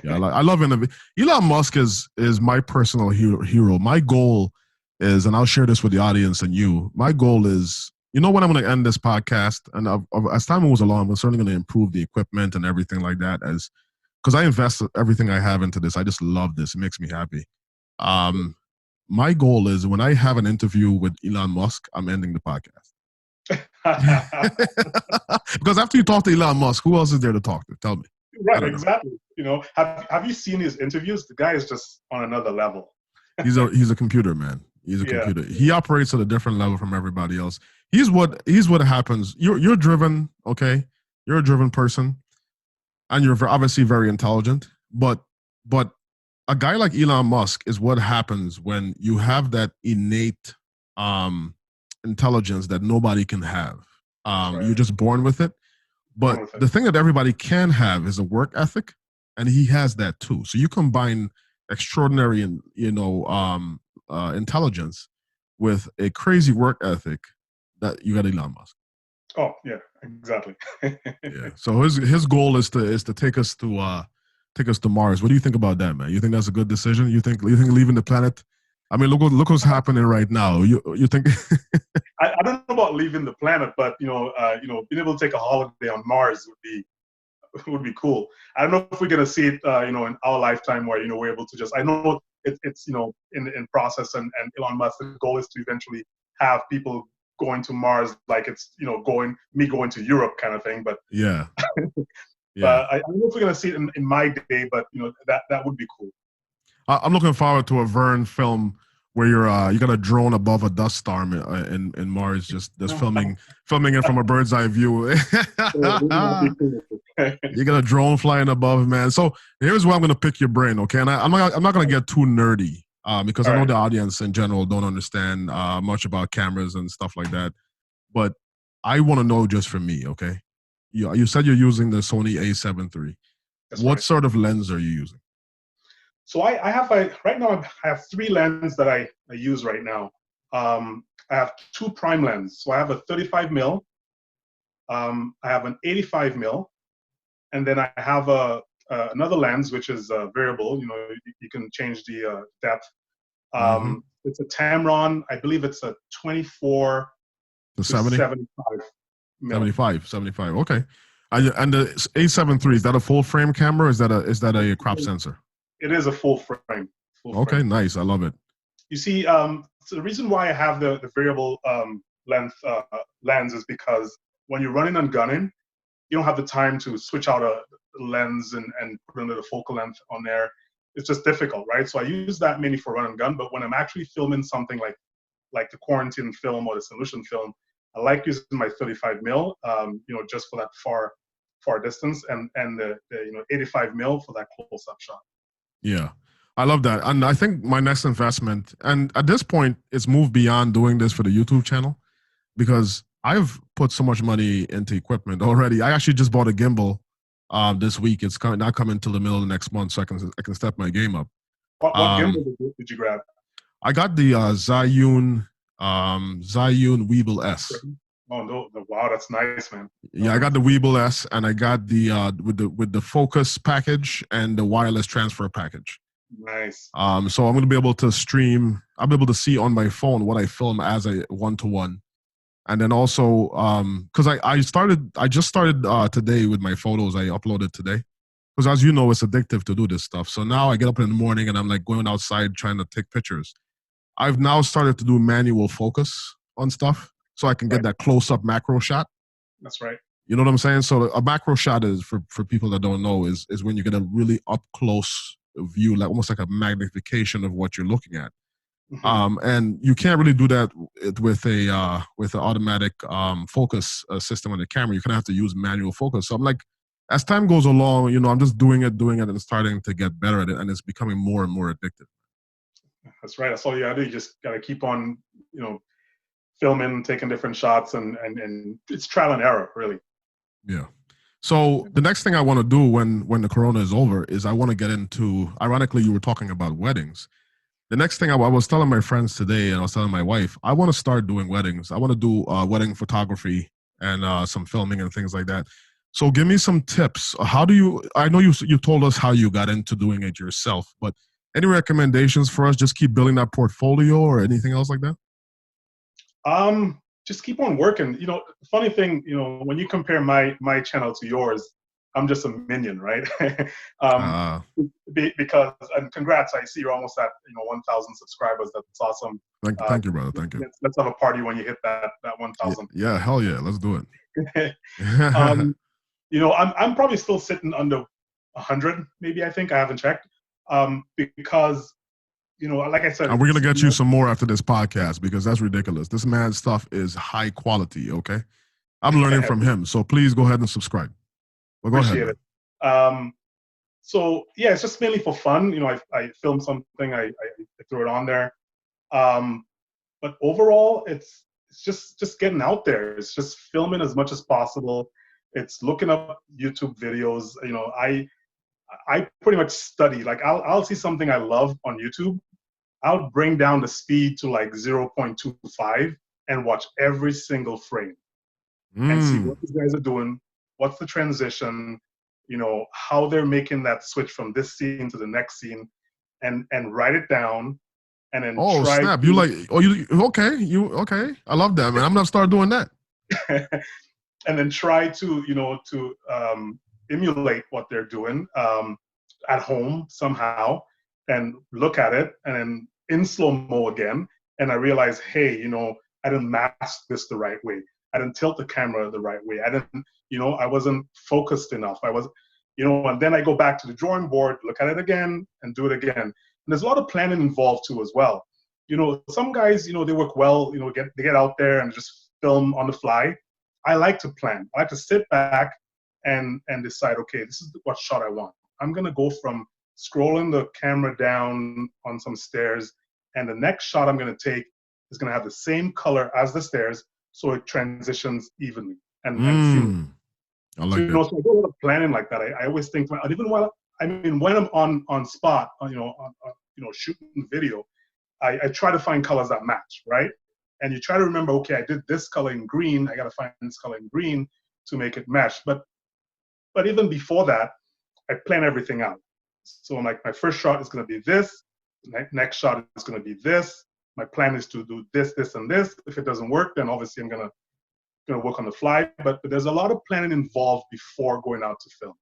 I love him. Elon Musk is my personal hero. My goal is, and I'll share this with the audience and you. My goal is, when I'm going to end this podcast, and as time moves along, I'm certainly going to improve the equipment and everything like that, because I invest everything I have into this. I just love this. It makes me happy. My goal is, when I have an interview with Elon Musk, I'm ending the podcast. Because after you talk to Elon Musk, who else is there to talk to? Tell me. Right, exactly. Have you seen his interviews? The guy is just on another level. He's a computer, man. He's a computer. He operates at a different level from everybody else. He's what happens. You're driven, okay? You're a driven person, and you're obviously very intelligent. But a guy like Elon Musk is what happens when you have that innate intelligence that nobody can have. You're just born with it. But the thing that everybody can have is a work ethic, and he has that too. So you combine extraordinary intelligence with a crazy work ethic, that you got Elon Musk. Oh yeah, exactly. Yeah. So his goal is to take us to Mars. What do you think about that, man? You think that's a good decision? You think leaving the planet? I mean, look what's happening right now. You think? I don't know about leaving the planet, but being able to take a holiday on Mars would be cool. I don't know if we're gonna see it, in our lifetime, where we're able to just. I know it's in process, and Elon Musk's goal is to eventually have people going to Mars, like it's going to Europe kind of thing. But yeah. I don't know if we're gonna see it in my day, but that would be cool. I'm looking forward to a Vern film where you got a drone above a dust storm in Mars, just filming it from a bird's eye view. You got a drone flying above, man. So here's where I'm gonna pick your brain, okay? And I'm not gonna get too nerdy, because I know the audience in general don't understand much about cameras and stuff like that. But I want to know, just for me, okay? You said you're using the Sony A7 III. What sort of lens are you using? So I have right now I have 3 lenses that I use right now. I have 2 prime lenses. So I have a 35 mil, I have an 85 mil, and then I have another lens which is variable. You can change the depth. It's a Tamron. I believe it's a 24 to 75 mil. 75. Okay. And the A7 III, is that a full frame camera? Or is that a crop sensor? It is a full frame. Okay, nice. I love it. You see, so the reason why I have the variable length lens is because when you're running and gunning, you don't have the time to switch out a lens and put another focal length on there. It's just difficult, right? So I use that mainly for run and gun. But when I'm actually filming something like the quarantine film or the solution film, I like using my 35 mil, just for that far distance, and the 85 mil for that close-up shot. Yeah, I love that. And I think my next investment, and at this point, it's moved beyond doing this for the YouTube channel, because I've put so much money into equipment already. I actually just bought a gimbal this week. It's not coming until the middle of the next month, so I can step my game up. What gimbal did you grab? I got the Zhiyun Weebill S. Oh no! Wow, that's nice, man. Yeah, I got the Weeble S, and I got the with the Focus package and the wireless transfer package. Nice. So I'm gonna be able to stream. I'll be able to see on my phone what I film as a one-to-one, and then also because I just started today with my photos. I uploaded today because, as you know, it's addictive to do this stuff. So now I get up in the morning and I'm like going outside trying to take pictures. I've now started to do manual focus on stuff so I can get Right. that close-up macro shot. That's right. You know what I'm saying? So a macro shot is for people that don't know is when you get a really up close view, like almost like a magnification of what you're looking at. Mhm. And you can't really do that with an automatic focus system on the camera. You kind of have to use manual focus. So I'm like, as time goes along, I'm just doing it, and starting to get better at it, and it's becoming more and more addictive. That's right. That's all you gotta do. You just gotta keep on, filming, taking different shots, and it's trial and error, really. Yeah. So the next thing I want to do when the corona is over is I want to get into. Ironically, you were talking about weddings. The next thing I was telling my friends today, and I was telling my wife, I want to start doing weddings. I want to do wedding photography and some filming and things like that. So give me some tips. How do you? I know you told us how you got into doing it yourself, but any recommendations for us? Just keep building that portfolio or anything else like that? Just keep on working. The funny thing, when you compare my channel to yours, I'm just a minion, right? Uh, Because, and congrats, I see you're almost at 1,000 subscribers. That's awesome. thank you, brother. Thank you. Let's have a party when you hit that Yeah, 1,000. yeah, hell yeah, let's do it. I'm probably still sitting under 100, maybe. I think I haven't checked, because like I said, And we're gonna get you some more after this podcast because that's ridiculous. This man's stuff is high quality. Okay, I'm learning from him, so please go ahead and subscribe. Well, go ahead, appreciate man. it. So yeah, it's just mainly for fun. I film something, I throw it on there. But overall, it's just getting out there. It's just filming as much as possible. It's looking up YouTube videos. I pretty much study. Like I'll see something I love on YouTube. I'll bring down the speed to like 0.25 and watch every single frame and see what these guys are doing. What's the transition? How they're making that switch from this scene to the next scene, and write it down, and then Oh try snap! You like? Oh, you okay? You okay? I love that, man. I'm gonna start doing that. and then try to emulate what they're doing at home somehow, and look at it, and then in slow-mo again, and I realize, hey, I didn't mask this the right way. I didn't tilt the camera the right way. I didn't, I wasn't focused enough. I was, and then I go back to the drawing board, look at it again, and do it again. And there's a lot of planning involved too as well. Some guys, they work well, they get out there and just film on the fly. I like to plan. I like to sit back and decide, okay, this is what shot I want. I'm gonna go from scrolling the camera down on some stairs, and the next shot I'm gonna take is gonna have the same color as the stairs, so it transitions evenly and seamlessly. I like that. So I do a lot of planning like that. I always think, even when I'm on spot, shooting video, I try to find colors that match, right? And you try to remember, okay, I did this color in green, I got to find this color in green to make it mesh. But even before that, I plan everything out. So I'm like, my first shot is going to be this, next shot is going to be this. My plan is to do this, this, and this. If it doesn't work, then obviously I'm going to work on the fly. But there's a lot of planning involved before going out to film.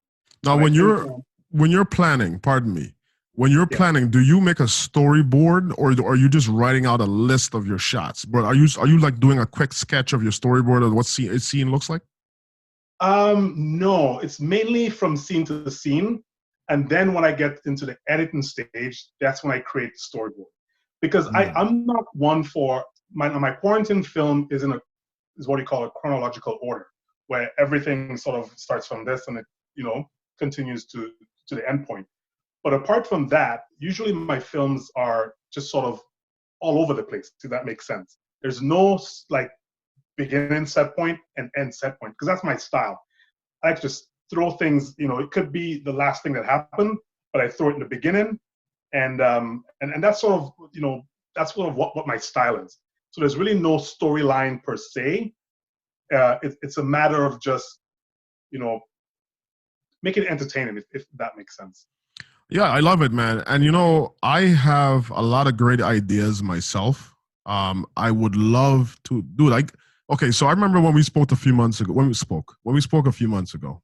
Now, when you're planning, pardon me, when you're planning, do you make a storyboard, or are you just writing out a list of your shots? But are you like doing a quick sketch of your storyboard of what scene looks like? No, it's mainly from scene to scene. And then when I get into the editing stage, that's when I create the storyboard. Because I'm not one for my quarantine film is what you call a chronological order, where everything sort of starts from this and it continues to the end point. But apart from that, usually my films are just sort of all over the place. If that makes sense. There's no like beginning set point and end set point, because that's my style. I like to just throw things. It could be the last thing that happened, but I throw it in the beginning, and that's sort of what my style is. So there's really no storyline per se. it's a matter of just, make it entertaining, if that makes sense. Yeah, I love it, man. And I have a lot of great ideas myself. I would love to do okay, so I remember when we spoke a few months ago, when we spoke a few months ago,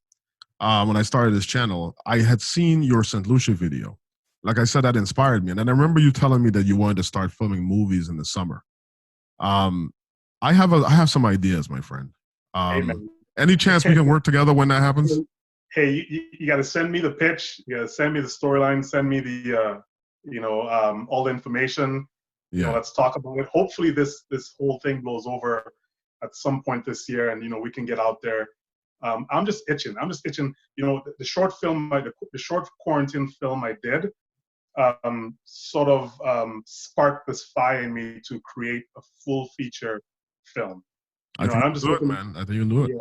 when I started this channel, I had seen your St. Lucia video. Like I said, that inspired me. And then I remember you telling me that you wanted to start filming movies in the summer. I have some ideas, my friend. Amen. Any chance we can work together when that happens? Hey, you got to send me the pitch. You got to send me the storyline. Send me the, all the information. Yeah. Let's talk about it. Hopefully, this whole thing blows over at some point this year, and we can get out there. I'm just itching. The short film, the short quarantine film I did, sort of sparked this fire in me to create a full feature film. I think you do it, man. I think you do it. Yeah.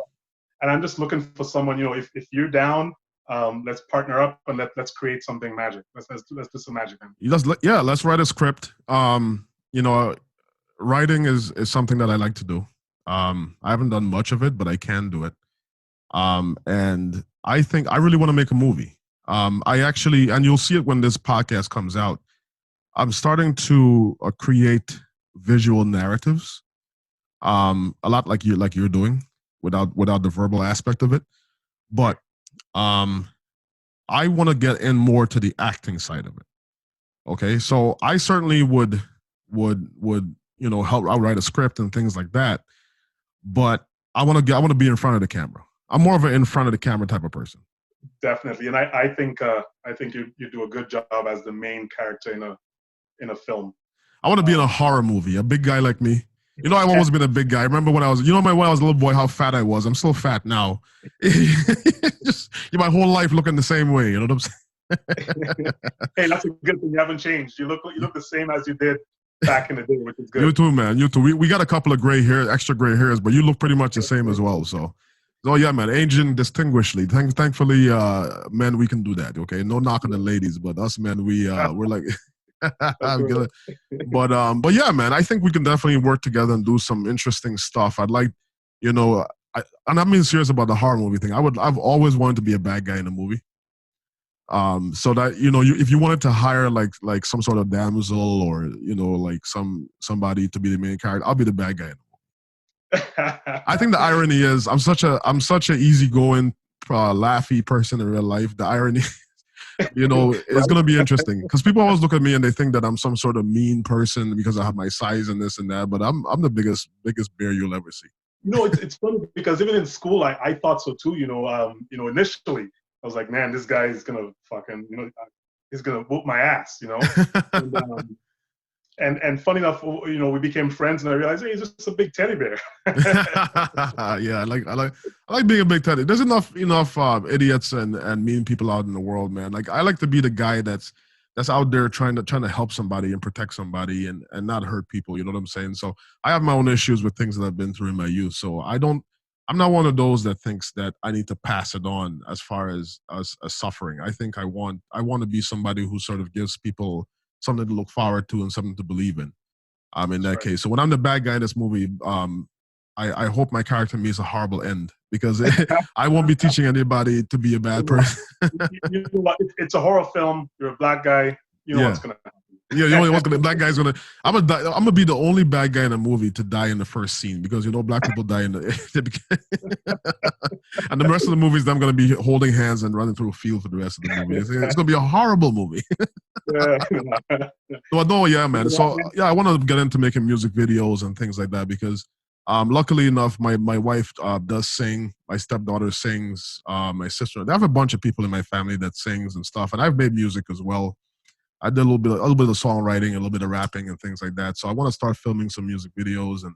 And I'm just looking for someone, if you're down, let's partner up and let's create something magic. Let's do some magic. Let's write a script. Writing is something that I like to do. I haven't done much of it, but I can do it. And I think I really want to make a movie. And you'll see it when this podcast comes out. I'm starting to create visual narratives. A lot like you're doing, without the verbal aspect of it. But I want to get in more to the acting side of it. Okay, so I certainly would help. I'll write a script and things like that. But I want to be in front of the camera. I'm more of an in front of the camera type of person. Definitely, and I think you do a good job as the main character in a film. I want to be in a horror movie. A big guy like me. I've always been a big guy. I remember when I was, when I was a little boy, how fat I was. I'm still fat now. Just my whole life looking the same way. You know what I'm saying? Hey, that's a good thing. You haven't changed. You look the same as you did back in the day, which is good. You too, man. You too. We got a couple of extra gray hairs, but you look pretty much the same as well. So yeah, man, aging distinguishedly. Thankfully, men, we can do that. Okay, no knock on the ladies, but us men, we're like. But yeah, man, I think we can definitely work together and do some interesting stuff. I'd like, and I'm being serious about the horror movie thing. I've always wanted to be a bad guy in a movie. So that if you wanted to hire like some sort of damsel or like somebody to be the main character, I'll be the bad guy in the movie. I think the irony is I'm such a easygoing, laughy person in real life. The irony. It's going to be interesting because people always look at me and they think that I'm some sort of mean person because I have my size and this and that, but I'm the biggest bear you'll ever see. It's funny because even in school, I thought so too. Initially I was like, man, this guy is going to fucking, he's going to whoop my ass, And funny enough, we became friends, and I realized, hey, he's just a big teddy bear. Yeah, I like being a big teddy. There's enough idiots and mean people out in the world, man. Like I like to be the guy that's out there trying to help somebody and protect somebody and not hurt people. You know what I'm saying? So I have my own issues with things that I've been through in my youth. So I'm not one of those that thinks that I need to pass it on as far as suffering. I think I want to be somebody who sort of gives people something to look forward to and something to believe in. In that case. So when I'm the bad guy in this movie, I hope my character meets a horrible end because I won't be teaching anybody to be a bad person. It's a horror film. You're a black guy. You know what's going to happen. Yeah, black guy's gonna. I'm gonna be the only bad guy in a movie to die in the first scene because black people die in the. And the rest of the movies, I'm gonna be holding hands and running through a field for the rest of the movie. It's gonna be a horrible movie. Yeah, man. So yeah, I want to get into making music videos and things like that because, luckily enough, my wife does sing. My stepdaughter sings. My sister. I have a bunch of people in my family that sings and stuff, and I've made music as well. I did a little bit of songwriting, a little bit of rapping and things like that. So I want to start filming some music videos, and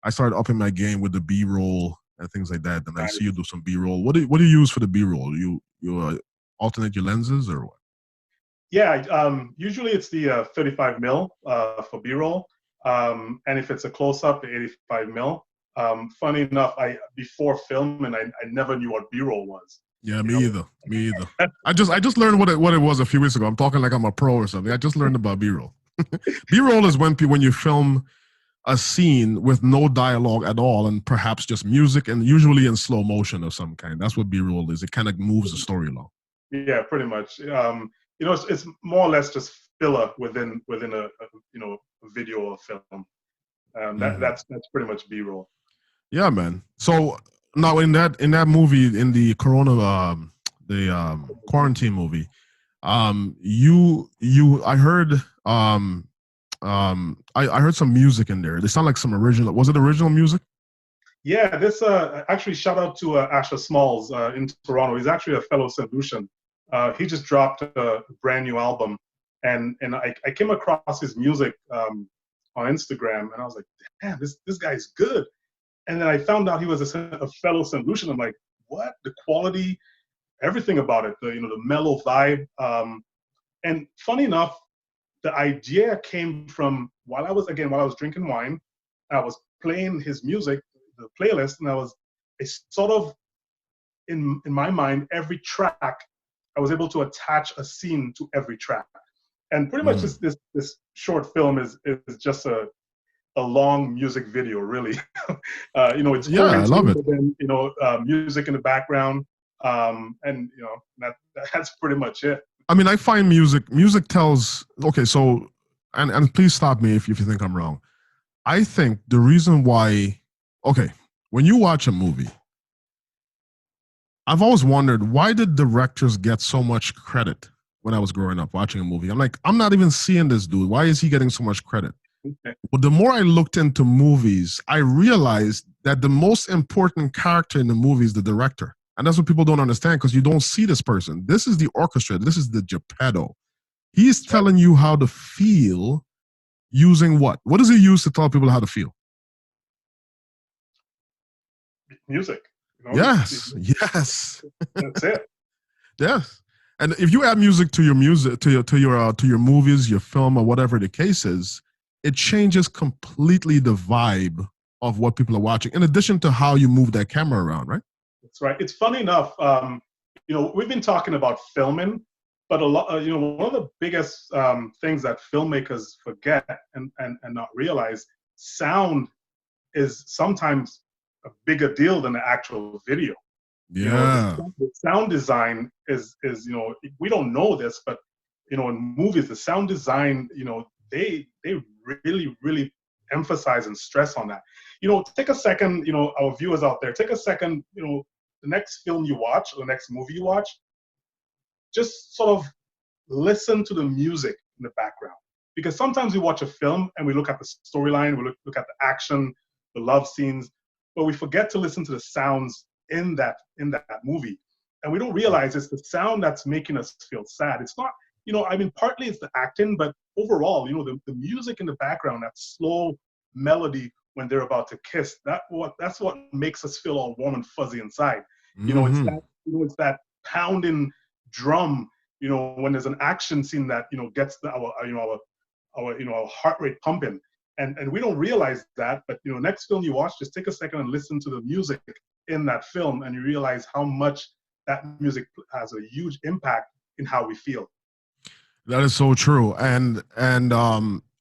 I started upping my game with the B-roll and things like that. And I see you do some B-roll. What do you use for the B-roll? You alternate your lenses or what? Yeah, usually it's the 35 mil for B-roll, and if it's a close-up, the 85 mil. Funny enough, before filming, I never knew what B-roll was. Yeah, me either. I just learned what it was a few weeks ago. I'm talking like I'm a pro or something. I just learned about B-roll. B-roll is when you film a scene with no dialogue at all and perhaps just music and usually in slow motion of some kind. That's what B-roll is. It kind of moves the story along. Yeah, pretty much. It's more or less just filler within a video or film. That's pretty much B-roll. Yeah, man. So now in that movie, in the quarantine movie, I heard I heard some music in there. They sound like some original. Was it original music? Yeah, this actually shout out to Asher Smalls in Toronto. He's actually a fellow St. Lucian. He just dropped a brand new album, and I came across his music on Instagram, and I was like, damn, this guy's good. And then I found out he was a fellow St. Lucian. I'm like, what? The quality, everything about it, the mellow vibe. And funny enough, the idea came from while I was drinking wine, I was playing his music, the playlist, and I sort of, in my mind, every track, I was able to attach a scene to every track. And pretty much this short film is just a long music video, really. It's I love it. But then, music in the background, and that's pretty much it. I mean, I find music tells. Okay, so and please stop me if you think I'm wrong. I think the reason why, when you watch a movie, I've always wondered why did directors get so much credit when I was growing up watching a movie. I'm like, I'm not even seeing this dude. Why is he getting so much credit? Okay. Well, the more I looked into movies, I realized that the most important character in the movie is the director. And that's what people don't understand because you don't see this person. This is the orchestra. This is the Geppetto. He's telling you how to feel using what? What does he use to tell people how to feel? Music. Yes. That's it. Yes. And if you add music to your your movies, your film, or whatever the case is, it changes completely the vibe of what people are watching. In addition to how you move that camera around, right? That's right. It's funny enough. We've been talking about filming, but a lot. One of the biggest things that filmmakers forget and not realize, sound is sometimes a bigger deal than the actual video. Yeah. The sound design is we don't know this, but in movies, the sound design, they really, really emphasize and stress on that. Take a second, our viewers out there, take a second, the next film you watch or the next movie you watch, just sort of listen to the music in the background. Because sometimes we watch a film and we look at the storyline, we look at the action, the love scenes, but we forget to listen to the sounds in that movie. And we don't realize it's the sound that's making us feel sad. It's not, partly it's the acting, but overall, the music in the background, that slow melody when they're about to kiss, that's what makes us feel all warm and fuzzy inside. It's that pounding drum, when there's an action scene that, gets our heart rate pumping. And we don't realize that, but next film you watch, just take a second and listen to the music in that film, and you realize how much that music has a huge impact in how we feel. That is so true, and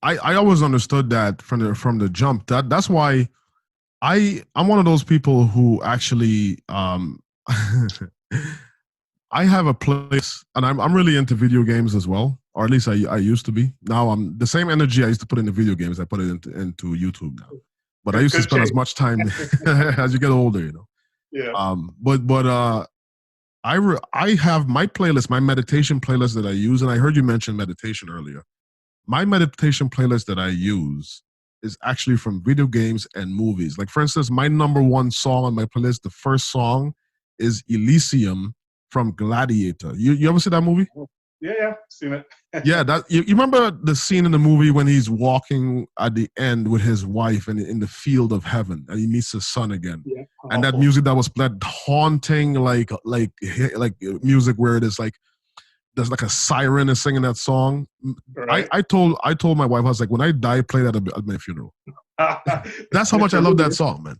I always understood that from the jump. That's why I'm one of those people who actually I have a place, and I'm really into video games as well, or at least I used to be. Now I'm the same energy I used to put into video games. I put it into YouTube now, but I used to spend as much time as you get older, Yeah. I have my playlist, my meditation playlist that I use, and I heard you mention meditation earlier. My meditation playlist that I use is actually from video games and movies. Like, for instance, my number one song on my playlist, the first song is Elysium from Gladiator. You ever see that movie? Yeah, seen it. Yeah, you remember the scene in the movie when he's walking at the end with his wife and in the field of heaven, and he meets his son again. Yeah. And that music that was that haunting, like music where it is like there's like a siren is singing that song. Right. I told my wife, I was like, when I die, play that at my funeral. That's how much I love that song, man.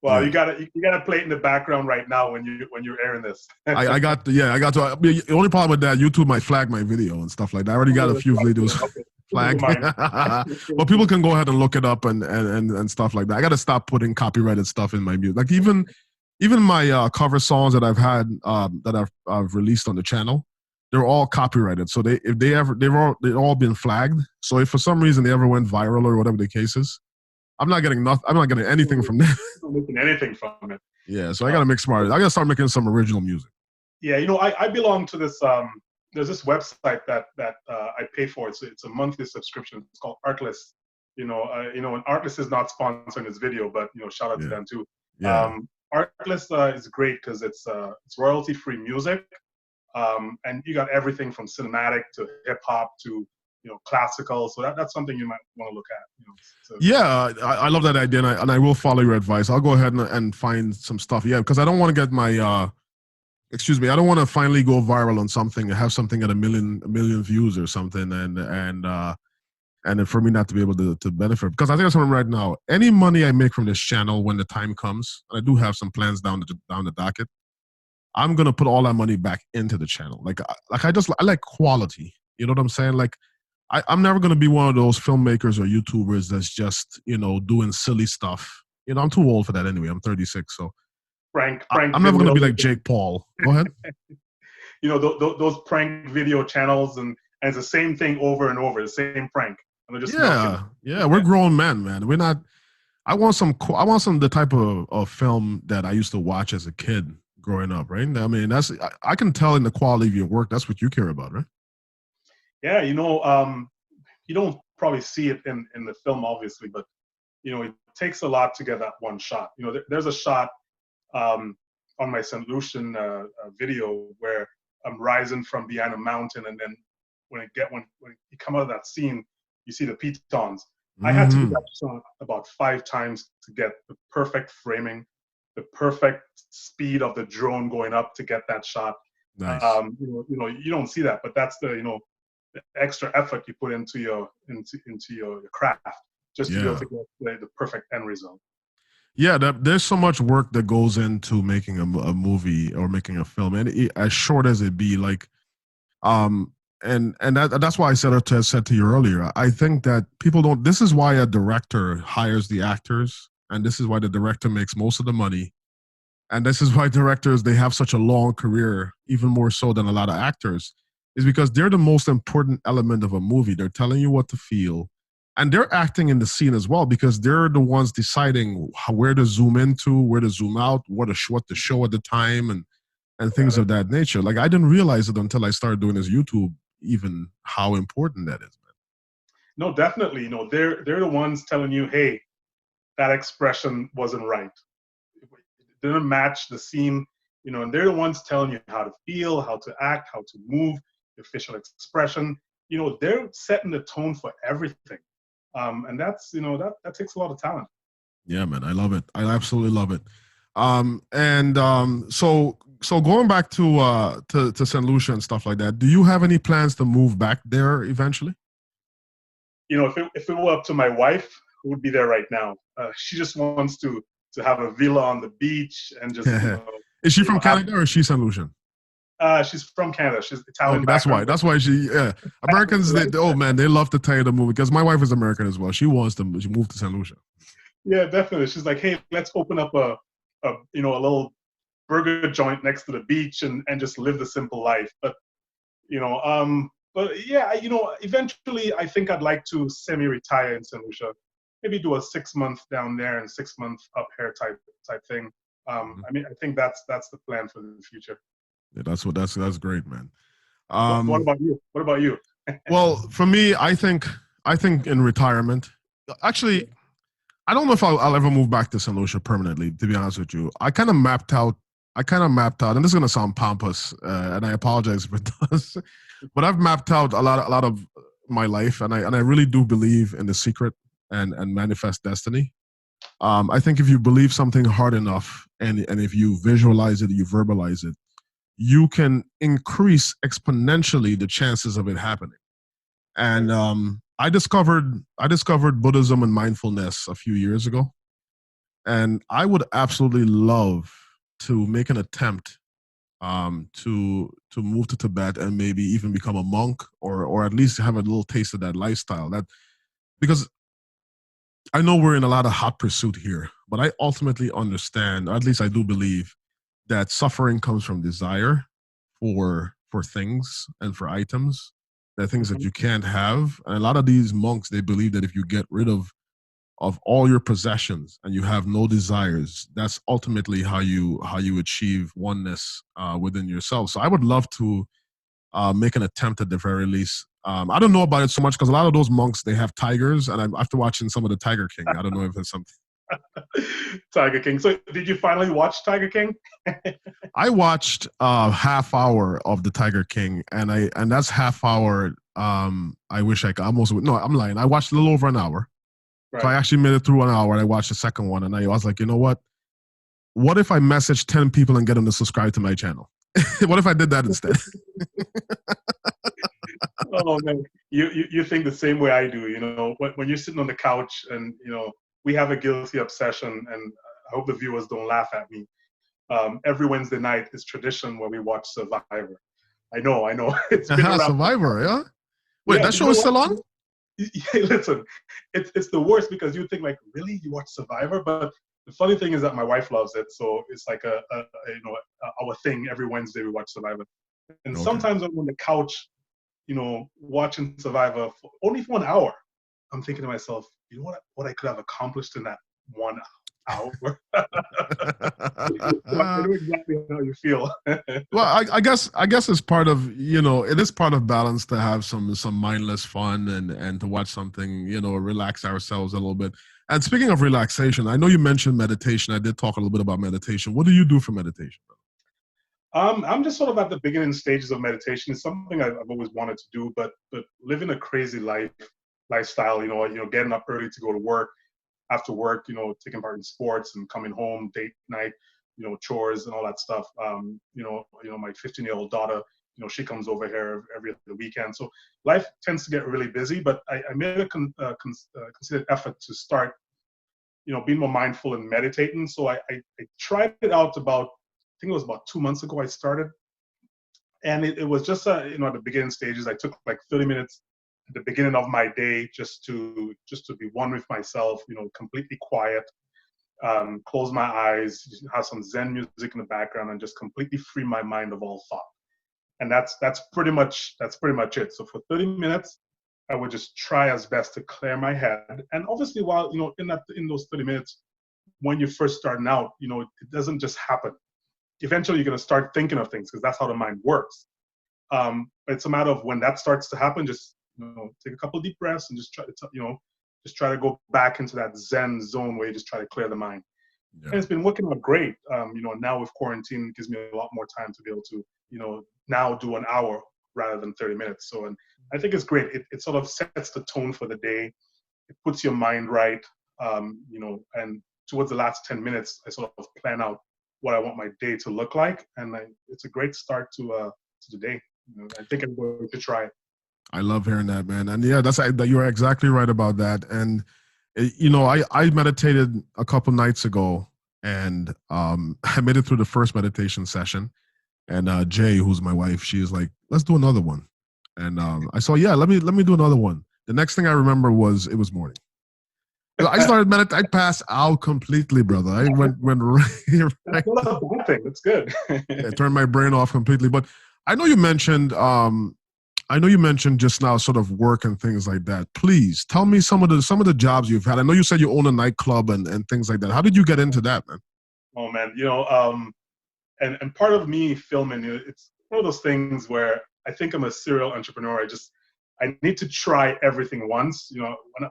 Well, you gotta play it in the background right now when you're airing this. I got to. The only problem with that, YouTube might flag my video and stuff like that. I already got a few videos flag. Remind- But people can go ahead and look it up and stuff like that. I got to stop putting copyrighted stuff in my music. Like even my cover songs that I've had that I've released on the channel, they're all copyrighted. So they've all been flagged. So if for some reason they ever went viral or whatever the case is, I'm not getting anything from them. Not making anything from it. Yeah, so I got to make smart. I got to start making some original music. Yeah, I belong to this. There's this website that I pay for. It's a monthly subscription. It's called Artlist. And Artlist is not sponsoring this video, but shout out to them too. Yeah. Artlist is great because it's royalty-free music, and you got everything from cinematic to hip hop to classical. So that's something you might want to look at. Yeah, I love that idea, and I will follow your advice. I'll go ahead and find some stuff. Yeah, because I don't want to get my I don't want to finally go viral on something and have something at a million views or something, and for me not to be able to benefit. Because I think that's something right now. Any money I make from this channel when the time comes, and I do have some plans down the docket, I'm gonna put all that money back into the channel. I like quality. You know what I'm saying? Like I'm never gonna be one of those filmmakers or YouTubers that's just doing silly stuff. I'm too old for that anyway. I'm 36, so. Prank I'm never going to be like Jake Paul. Go ahead. Those prank video channels, and it's the same thing over and over, the same prank. And they're just we're grown men, man. We're not. I want some the type of film that I used to watch as a kid growing up, right? I mean, I can tell in the quality of your work. That's what you care about, right? Yeah, you don't probably see it in the film, obviously, but it takes a lot to get that one shot. There's a shot on my St. Lucian video where I'm rising from behind a mountain, and then when you come out of that scene, you see the pitons. I had to do that shot about 5 times to get the perfect framing, the perfect speed of the drone going up to get that shot. Nice. You don't see that, but that's the extra effort you put into your craft just to be able to get the perfect end result. Yeah, there's so much work that goes into making a movie or making a film, and as short as it be, like, and that's why I said to you earlier. I think that people don't. This is why a director hires the actors, and this is why the director makes most of the money, and this is why directors, they have such a long career, even more so than a lot of actors, is because they're the most important element of a movie. They're telling you what to feel. And they're acting in the scene as well, because they're the ones deciding where to zoom into, where to zoom out, what to show at the time, and things of that nature. Like, I didn't realize it until I started doing this YouTube, even how important that is, man. No, definitely. They're the ones telling you, hey, that expression wasn't right. It didn't match the scene, and they're the ones telling you how to feel, how to act, how to move, your facial expression. They're setting the tone for everything. And that's that takes a lot of talent. Yeah, man, I love it. I absolutely love it. So going back to St. Lucia and stuff like that, do you have any plans to move back there eventually? If it were up to my wife, who would be there right now? She just wants to have a villa on the beach and just. Is she from Canada or is she St. Lucian? She's from Canada. She's Italian. Okay, that's why she. Yeah, Americans. They love to tell you to move, because my wife is American as well. She moved to St. Lucia. Yeah, definitely. She's like, hey, let's open up a little burger joint next to the beach and just live the simple life. But eventually I think I'd like to semi-retire in St. Lucia. Maybe do a 6 month down there and 6 month up here type thing. I think that's the plan for the future. Yeah, that's great, man. What about you? Well, for me, I think in retirement, actually, I don't know if I'll ever move back to St. Lucia permanently, to be honest with you. I kind of mapped out, and this is going to sound pompous, and I apologize if it does, but I've mapped out a lot of my life, and I really do believe in The Secret and manifest destiny. I think if you believe something hard enough, and if you visualize it, you verbalize it, you can increase exponentially the chances of it happening. And I discovered Buddhism and mindfulness a few years ago, and I would absolutely love to make an attempt to move to Tibet and maybe even become a monk or at least have a little taste of that lifestyle. That because I know we're in a lot of hot pursuit here, but I ultimately understand, or at least I do believe, that suffering comes from desire for things and for items. There are things that you can't have. And a lot of these monks, they believe that if you get rid of all your possessions and you have no desires, that's ultimately how you achieve oneness within yourself. So I would love to make an attempt at the very least. I don't know about it so much because a lot of those monks, they have tigers, and after watching some of the Tiger King, I don't know if it's something. Tiger King. So did you finally watch Tiger King? I watched half hour of the Tiger King, and that's half hour. I wish I could almost. No, I'm lying. I watched a little over an hour. Right. So I actually made it through an hour, and I watched the second one, and I was like, you know what? What if I message 10 people and get them to subscribe to my channel? What if I did that instead? Oh man, you think the same way I do. You know, when you're sitting on the couch and we have a guilty obsession, and I hope the viewers don't laugh at me. Every Wednesday night is tradition where we watch Survivor. I know. It's been around. Survivor, yeah. Wait, Yeah, that show is still on? Listen, it's the worst because you think like, really, you watch Survivor? But the funny thing is that my wife loves it, so it's like our thing. Every Wednesday we watch Survivor, and sometimes I'm on the couch, watching Survivor only for an hour. I'm thinking to myself, you know what I could have accomplished in that 1 hour. So I know exactly how you feel. Well, I guess it's part of it is part of balance to have some mindless fun and to watch something relax ourselves a little bit. And speaking of relaxation, I know you mentioned meditation. I did talk a little bit about meditation. What do you do for meditation? I'm just sort of at the beginning stages of meditation. It's something I've always wanted to do, but living a crazy lifestyle, getting up early to go to work, after work, taking part in sports and coming home, date night, chores and all that stuff. My 15-year-old daughter, she comes over here every other weekend. So life tends to get really busy, but I made a considered effort to start, being more mindful and meditating. So I tried it out about, I think it was about 2 months ago I started. And it was just, at the beginning stages, I took like 30 minutes at the beginning of my day just to be one with myself, completely quiet, close my eyes, have some Zen music in the background, and just completely free my mind of all thought. And that's pretty much it. So for 30 minutes, I would just try as best to clear my head. And obviously, while in those 30 minutes, when you're first starting out, it doesn't just happen. Eventually, you're going to start thinking of things because that's how the mind works. But it's a matter of when that starts to happen, just take a couple of deep breaths and just try to go back into that Zen zone where you just try to clear the mind. Yeah. And it's been working out great. Now with quarantine, it gives me a lot more time to be able to, now do an hour rather than 30 minutes. So, and I think it's great. It sort of sets the tone for the day. It puts your mind right. And towards the last 10 minutes, I sort of plan out what I want my day to look like. And it's a great start to the day. I think I'm going to try it. I love hearing that, man. And yeah, you're exactly right about that. And, I meditated a couple nights ago and I made it through the first meditation session. And Jay, who's my wife, she was like, let's do another one. And I said, yeah, let me do another one. The next thing I remember was it was morning. I started meditating. I passed out completely, brother. I went right. That's not a bad thing. That's good. I turned my brain off completely. But I know you mentioned just now sort of work and things like that. Please tell me some of the jobs you've had. I know you said you own a nightclub and things like that. How did you get into that, man? Oh man, and part of me filming, it's one of those things where I think I'm a serial entrepreneur. I need to try everything once.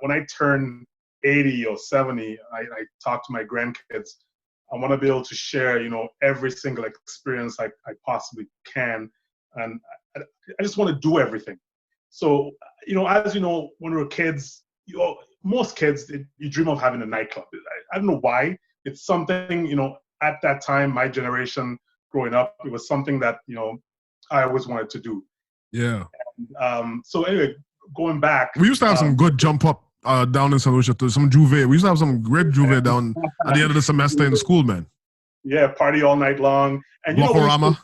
When I turn 80 or 70, I talk to my grandkids. I want to be able to share, every single experience I possibly can. And I just want to do everything. So, as when we were kids, most kids, you dream of having a nightclub. I don't know why. It's something, at that time, my generation growing up, it was something that, I always wanted to do. Yeah. And, so anyway, going back. We used to have some good jump up down in St. Lucia, to some juve. We used to have some great juve down at the end of the semester in school, man. Yeah, party all night long. And Wakorama.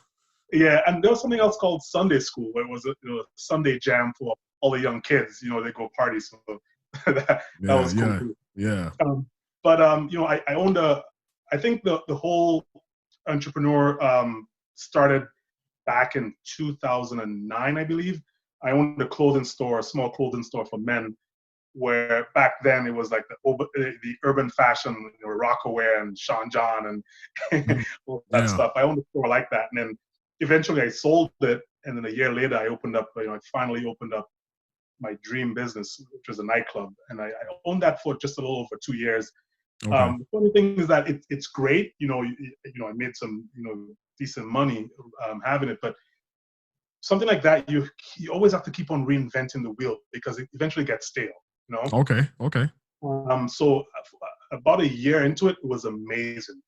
Yeah, and there was something else called Sunday school, where it was a Sunday jam for all the young kids. They go party, so that Yeah, was cool yeah, too. yeah. But I owned I think the whole entrepreneur started back in 2009, I believe. I owned a small clothing store for men, where back then it was like the urban fashion, Rockaware and Sean John and Mhm. all that Yeah. stuff. I owned a store like that, and then eventually I sold it, and then a year later I opened up. I finally opened up my dream business, which was a nightclub, and I owned that for just a little over 2 years. Okay. The funny thing is that it's great. I made some decent money having it, but something like that, you always have to keep on reinventing the wheel because it eventually gets stale. You know. Okay. Okay. So about a year into it, it was amazing.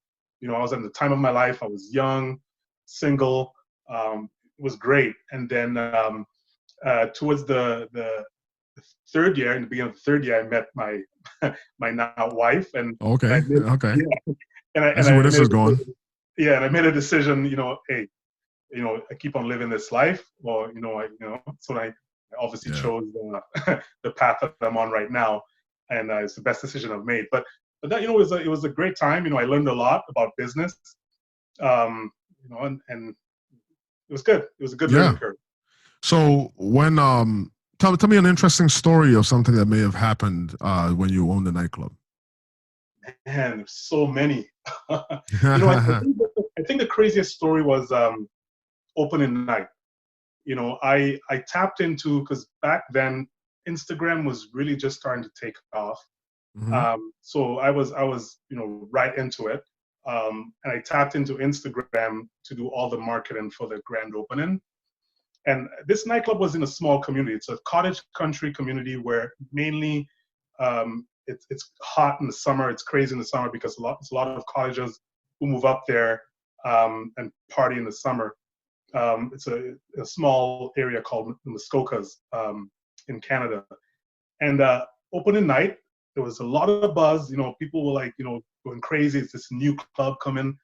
I was at the time of my life. I was young, single. It was great. And then towards the third year, in the beginning of the third year, I met my my now wife, and I Okay. made, Okay. yeah, and I see I where this made is a going. decision, yeah, and I made a decision. Hey, I keep on living this life, or so I obviously Yeah. chose the path that I'm on right now, and it's the best decision I've made. But that it was a great time. I learned a lot about business, and it was good. It was a good Yeah. learning curve. So when tell me an interesting story of something that may have happened when you owned the nightclub. Man, there's so many. I think the craziest story was opening night. I tapped into, because back then Instagram was really just starting to take off. Mhm. So I was right into it, and I tapped into Instagram to do all the marketing for the grand opening. And this nightclub was in a small community. It's a cottage country community where mainly it's hot in the summer. It's crazy in the summer because it's a lot of cottagers who move up there and party in the summer. It's a small area called Muskokas in Canada. And opening night, there was a lot of buzz. People were like, going crazy. It's this new club coming.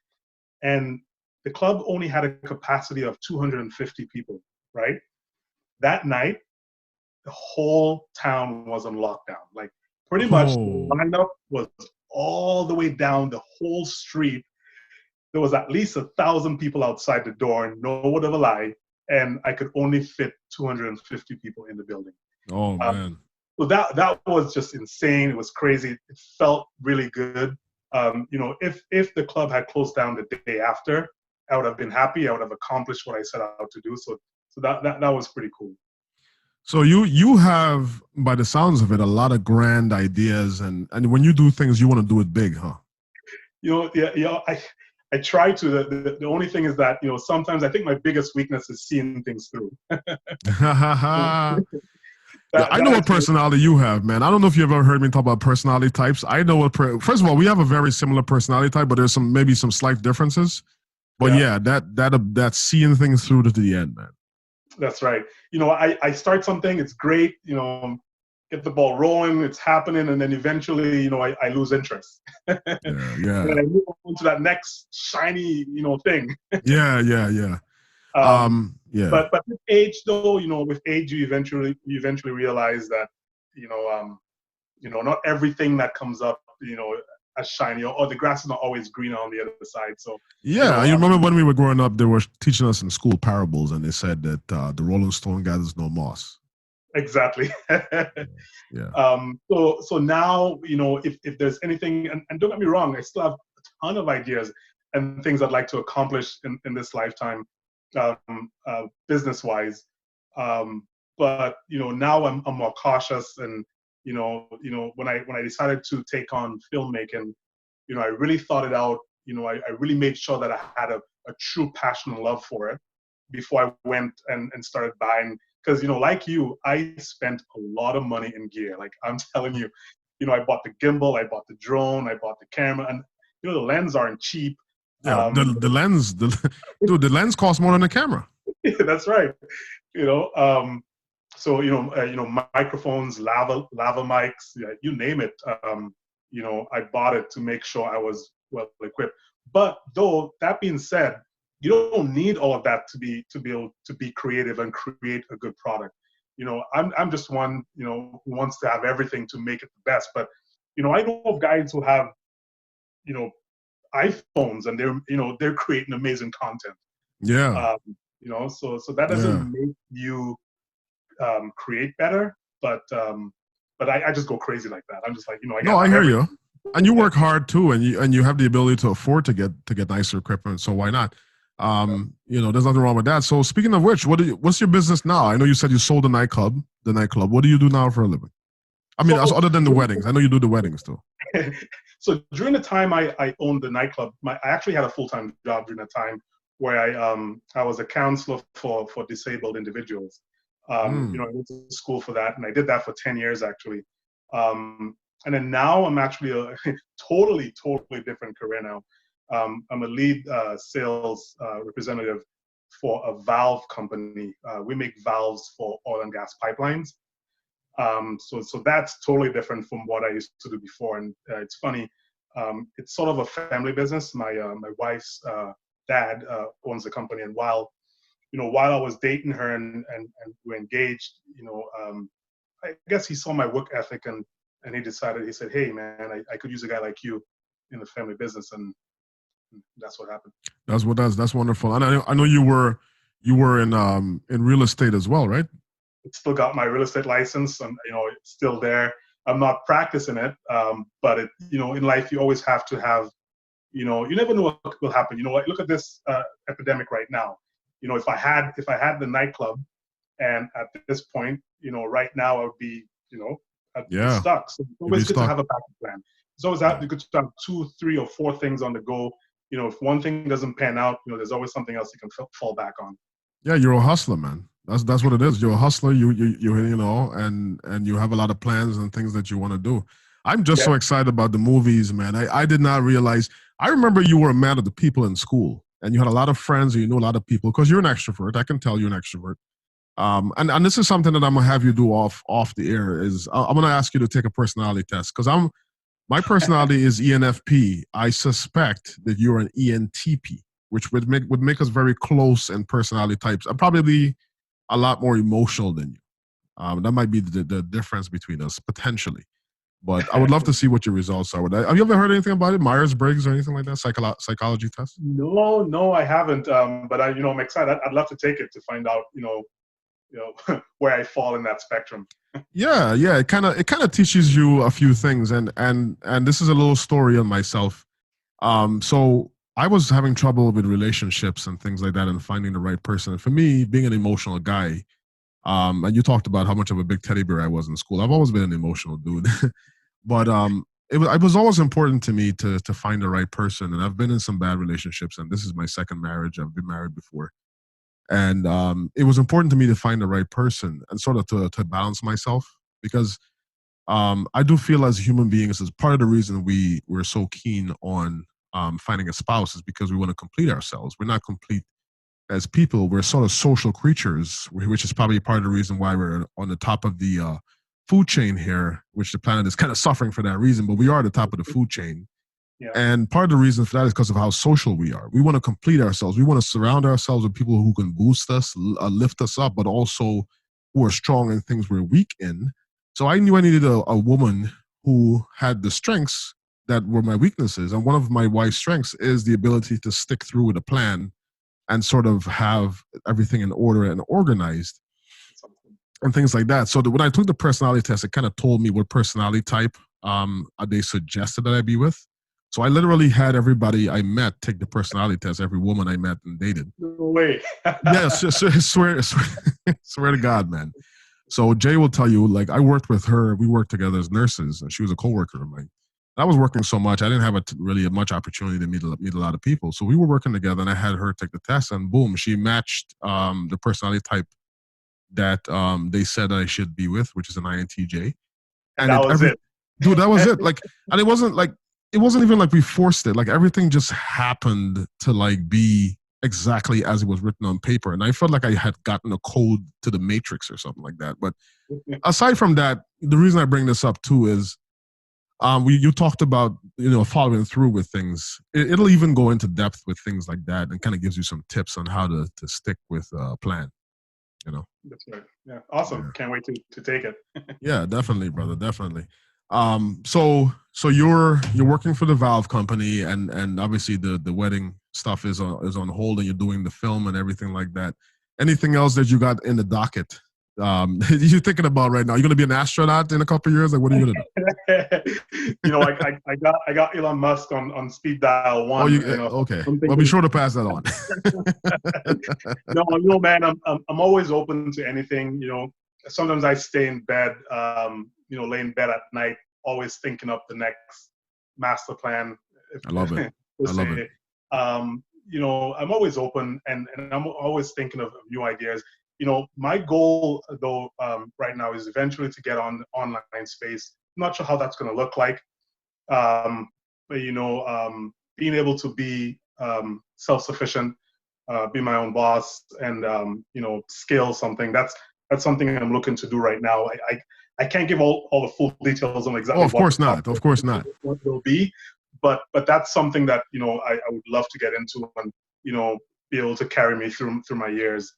And the club only had a capacity of 250 people, right? That night, the whole town was on lockdown. Like, pretty much the Oh. lineup was all the way down the whole street. There was at least 1,000 people outside the door, no word of a lie, and I could only fit 250 people in the building. Oh man. So that was just insane. It was crazy. It felt really good. If the club had closed down the day after, I would have been happy. I would have accomplished what I set out to do. So that was pretty cool. So you have, by the sounds of it, a lot of grand ideas, and when you do things, you want to do it big, huh? Yeah. I try to. The only thing is that sometimes I think my biggest weakness is seeing things through. Yeah, I know what personality you have, man. I don't know if you've ever heard me talk about personality types. I know what. First of all, we have a very similar personality type, but there's maybe some slight differences. But yeah, that's seeing things through to the end, man. That's right. I start something, it's great, get the ball rolling, it's happening, and then eventually, I lose interest. Yeah. And I move on to that next shiny, thing. Yeah. Yeah. But with age, though, with age, you eventually realize that, not everything that comes up, as shiny, or the grass is not always greener on the other side. So yeah, you remember when we were growing up, they were teaching us in school parables, and they said that the Rolling Stone gathers no moss. Exactly. Yeah. So now, if there's anything, and don't get me wrong, I still have a ton of ideas and things I'd like to accomplish in this lifetime, business wise. But now I'm more cautious, and when I decided to take on filmmaking, I really thought it out. I really made sure that I had a true passion and love for it before I went and started buying. Because, like you, I spent a lot of money in gear. Like, I'm telling you, I bought the gimbal, I bought the drone, I bought the camera, and, the lens aren't cheap. Yeah, the lens, dude, the lens costs more than the camera. That's right. So, microphones, lava mics, you name it. I bought it to make sure I was well equipped. But though, that being said, you don't need all of that to be able to be creative and create a good product. I'm just one, who wants to have everything to make it the best. But, I know of guys who have, you know, iPhones and they're creating amazing content. Yeah. So that doesn't make you create better, but I just go crazy like that. I'm just like, I hear you. And you work hard too, and you have the ability to afford to get nicer equipment. So why not? There's nothing wrong with that. So speaking of which, what's your business now? I know you said you sold the nightclub. What do you do now for a living? I mean, other than the weddings. I know you do the weddings too. So during the time I owned the nightclub, I actually had a full-time job during the time where I was a counselor for disabled individuals. I went to school for that, and I did that for 10 years actually. And then now I'm actually a totally different career now. I'm a lead sales representative for a valve company. We make valves for oil and gas pipelines. So that's totally different from what I used to do before. And it's funny, it's sort of a family business. My wife's dad owns the company, and while I was dating her and we were engaged, I guess he saw my work ethic and he said, hey man, I could use a guy like you in the family business, and that's what happened. That's wonderful. And I know you were in real estate as well, right? Still got my real estate license, and it's still there. I'm not practicing it, but in life you always have to have, you never know what will happen. Look at this epidemic right now. If I had the nightclub, and at this point, right now I would be, I'd be stuck. So it's always good to have a backup plan. It's always good to have 2, 3, or 4 things on the go. If one thing doesn't pan out, there's always something else you can fall back on. Yeah, you're a hustler, man. That's what it is. You're a hustler. And you have a lot of plans and things that you want to do. I'm just so excited about the movies, man. I did not realize. I remember you were a man of the people in school, and you had a lot of friends, and you knew a lot of people because you're an extrovert. I can tell you're an extrovert. And this is something that I'm gonna have you do off the air. Is I'm gonna ask you to take a personality test because my personality is ENFP. I suspect that you're an ENTP, which would make us very close in personality types. I'm probably a lot more emotional than you. That might be the difference between us potentially. But I would love to see what your results are with that. Have you ever heard anything about it, Myers-Briggs or anything like that, psychology test? No, I haven't. But I'm excited. I'd love to take it to find out, where I fall in that spectrum. Yeah. It kind of teaches you a few things, and this is a little story on myself. So I was having trouble with relationships and things like that, and finding the right person. And for me, being an emotional guy, and you talked about how much of a big teddy bear I was in school. I've always been an emotional dude, but it was always important to me to find the right person. And I've been in some bad relationships, and this is my second marriage. I've been married before. And it was important to me to find the right person and sort of to balance myself, because I do feel as human beings, as part of the reason we're so keen on finding a spouse is because we want to complete ourselves. We're not complete as people. We're sort of social creatures, which is probably part of the reason why we're on the top of the food chain here, which the planet is kind of suffering for that reason, but we are at the top of the food chain. Yeah. And part of the reason for that is because of how social we are. We want to complete ourselves. We want to surround ourselves with people who can boost us, lift us up, but also who are strong in things we're weak in. So I knew I needed a woman who had the strengths that were my weaknesses. And one of my wife's strengths is the ability to stick through with a plan and sort of have everything in order and organized and things like that. So when I took the personality test, it kind of told me what personality type they suggested that I be with. So I literally had everybody I met take the personality test, every woman I met and dated. No way. Yeah, swear to God, man. So Jay will tell you, like, I worked with her. We worked together as nurses, and she was a coworker of mine. I was working so much, I didn't have really much opportunity to meet a lot of people. So we were working together, and I had her take the test, and boom, she matched the personality type that they said that I should be with, which is an INTJ. And that was it. Dude, that was it. Like, and it wasn't even like we forced it. Like, everything just happened to like be exactly as it was written on paper. And I felt like I had gotten a code to the Matrix or something like that. But aside from that, the reason I bring this up too is You talked about following through with things. It'll even go into depth with things like that, and kind of gives you some tips on how to stick with a plan. That's right. Yeah, awesome. Yeah. Can't wait to take it. Yeah, definitely, brother, definitely. So you're working for the Valve company, and obviously the wedding stuff is on hold, and you're doing the film and everything like that. Anything else that you got in the docket? You're thinking about right now? You're gonna be an astronaut in a couple of years. Like, what are you gonna do? I got Elon Musk on speed dial one. Okay. Well, be sure to pass that on. No, man, I'm always open to anything. Sometimes I stay in bed, lay in bed at night, always thinking up the next master plan. I love it. I love it. I'm always open, and I'm always thinking of new ideas. My goal though right now is eventually to get on the online space. I'm not sure how that's going to look like, but being able to be self-sufficient, be my own boss, and scale something. That's something I'm looking to do right now. I can't give all the full details on exactly. Of course not. What will be, but that's something that I would love to get into and be able to carry me through my years.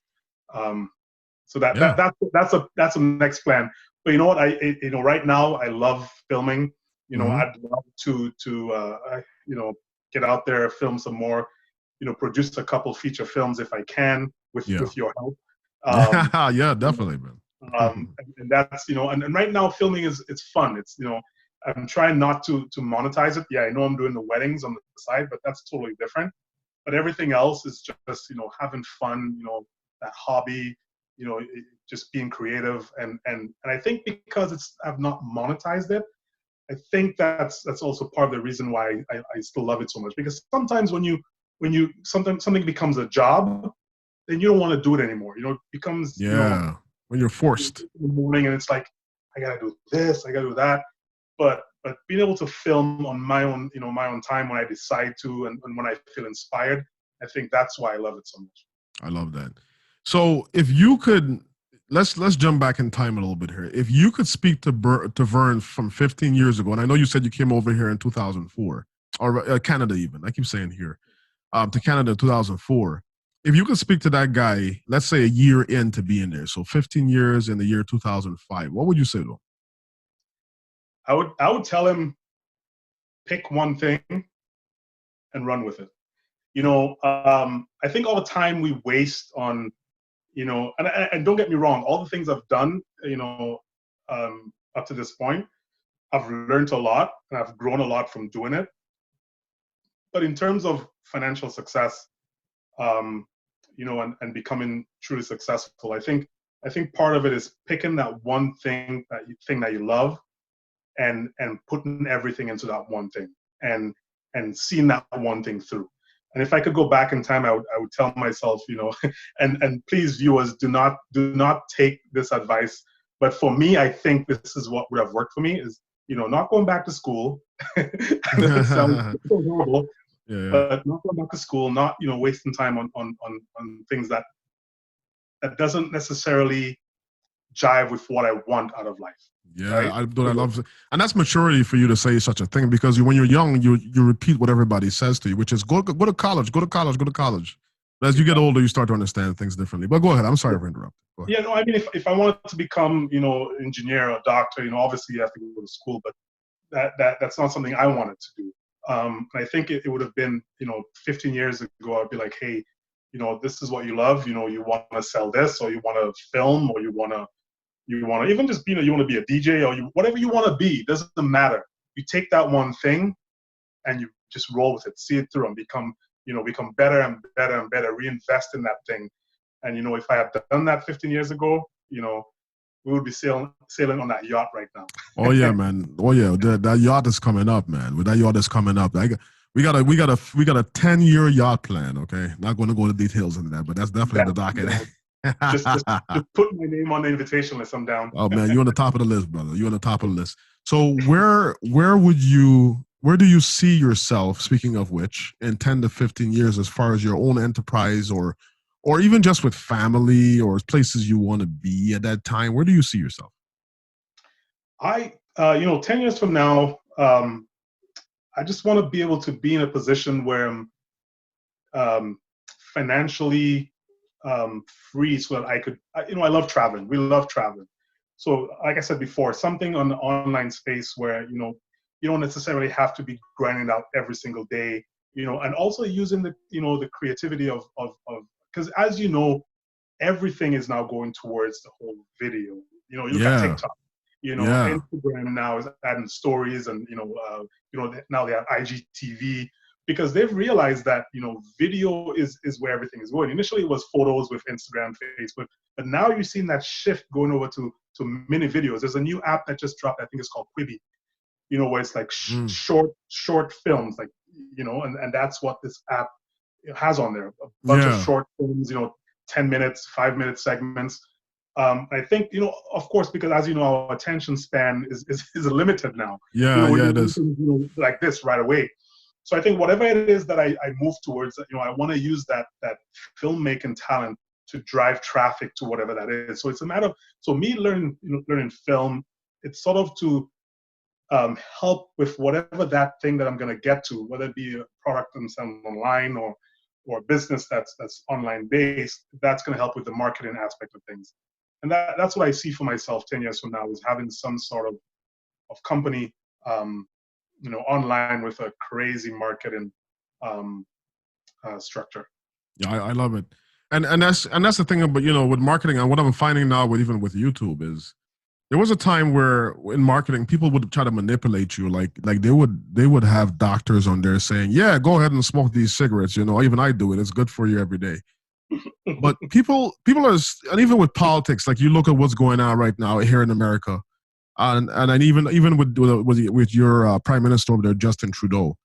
So that's a next plan. But you know what? Right now I love filming. I'd love to get out there, film some more. Produce a couple feature films if I can with your help. Yeah, definitely, man. And that's and right now filming it's fun. It's I'm trying not to monetize it. Yeah, I know I'm doing the weddings on the side, but that's totally different. But everything else is just having fun. That hobby. Just being creative, and I think because I've not monetized it, I think that's also part of the reason why I still love it so much. Because sometimes when something becomes a job, then you don't want to do it anymore. It becomes when you're forced in the morning, and it's like I gotta do this, I gotta do that. But being able to film on my own time when I decide to, and when I feel inspired, I think that's why I love it so much. I love that. So if you could, let's jump back in time a little bit here. If you could speak to Vern from 15 years ago, and I know you said you came over here in 2004, or Canada even. I keep saying here, to Canada in 2004. If you could speak to that guy, let's say a year into being there, so 15 years in the year 2005, what would you say to him? I would tell him, pick one thing and run with it. I think all the time we waste on, and don't get me wrong, all the things I've done, up to this point, I've learned a lot and I've grown a lot from doing it. But in terms of financial success, and becoming truly successful, I think part of it is picking that one thing that you love, and putting everything into that one thing, and seeing that one thing through. And if I could go back in time, I would tell myself, and please, viewers, do not take this advice. But for me, I think this is what would have worked for me is, not going back to school. It sounds so horrible, but not going back to school, not, wasting time on things that doesn't necessarily jive with what I want out of life. Yeah, right? I love it. And that's maturity for you to say such a thing, because when you're young, you repeat what everybody says to you, which is go to college, go to college, go to college. But as you get older, you start to understand things differently. But go ahead. I'm sorry for interrupting. Yeah, no, I mean, if I wanted to become, engineer or doctor, obviously you have to go to school, but that's not something I wanted to do. I think it would have been, 15 years ago, I'd be like, hey, this is what you love, you want to sell this, or you want to film, or you want to even just be, you want to be a DJ, or whatever you want to be, doesn't matter. You take that one thing and you just roll with it, see it through, and become better and better and better, reinvest in that thing. And, if I had done that 15 years ago, we would be sailing on that yacht right now. Oh yeah, man. Oh yeah, that yacht is coming up, man. With that yacht is coming up. We got a 10-year yacht plan. Okay, not going to go into details into that, but that's definitely the docket. just put my name on the invitation list. I'm down. Oh man, you're on the top of the list, brother. You're on the top of the list. So where do you see yourself, speaking of which, in 10 to 15 years, as far as your own enterprise, or even just with family or places you want to be at that time? Where do you see yourself? 10 years from now, I just want to be able to be in a position where I'm financially free, so that I could, I love traveling. We love traveling. So, like I said before, something on the online space where, you don't necessarily have to be grinding out every single day, and also using the creativity of, because as you know, everything is now going towards the whole video. You look at Yeah. TikTok, Yeah. Instagram now is adding stories, and now they have IGTV, because they've realized that video is where everything is going. Initially, it was photos with Instagram, Facebook, but now you're seeing that shift going over to mini videos. There's a new app that just dropped. I think it's called Quibi. Where it's like short films, like and that's what this app has on there. A bunch of short films, 10 minutes, 5-minute segments. I think, of course, because as you know, our attention span is limited now. Yeah, we yeah, do it is. things, like this right away. So I think whatever it is that I move towards, I want to use that filmmaking talent to drive traffic to whatever that is. So it's a matter of, so me learning film, it's sort of to help with whatever that thing that I'm going to get to, whether it be a product I'm selling online or a business that's online based. That's going to help with the marketing aspect of things. And that's what I see for myself 10 years from now, is having some sort of company, online with a crazy marketing structure. Yeah, I love it. And that's the thing about, with marketing, and what I'm finding now with even with YouTube is, there was a time where in marketing people would try to manipulate you, like they would have doctors on there saying, yeah, go ahead and smoke these cigarettes, even I do it, it's good for you every day. But people are, and even with politics, like you look at what's going on right now here in America, and even with your prime minister over there, Justin Trudeau,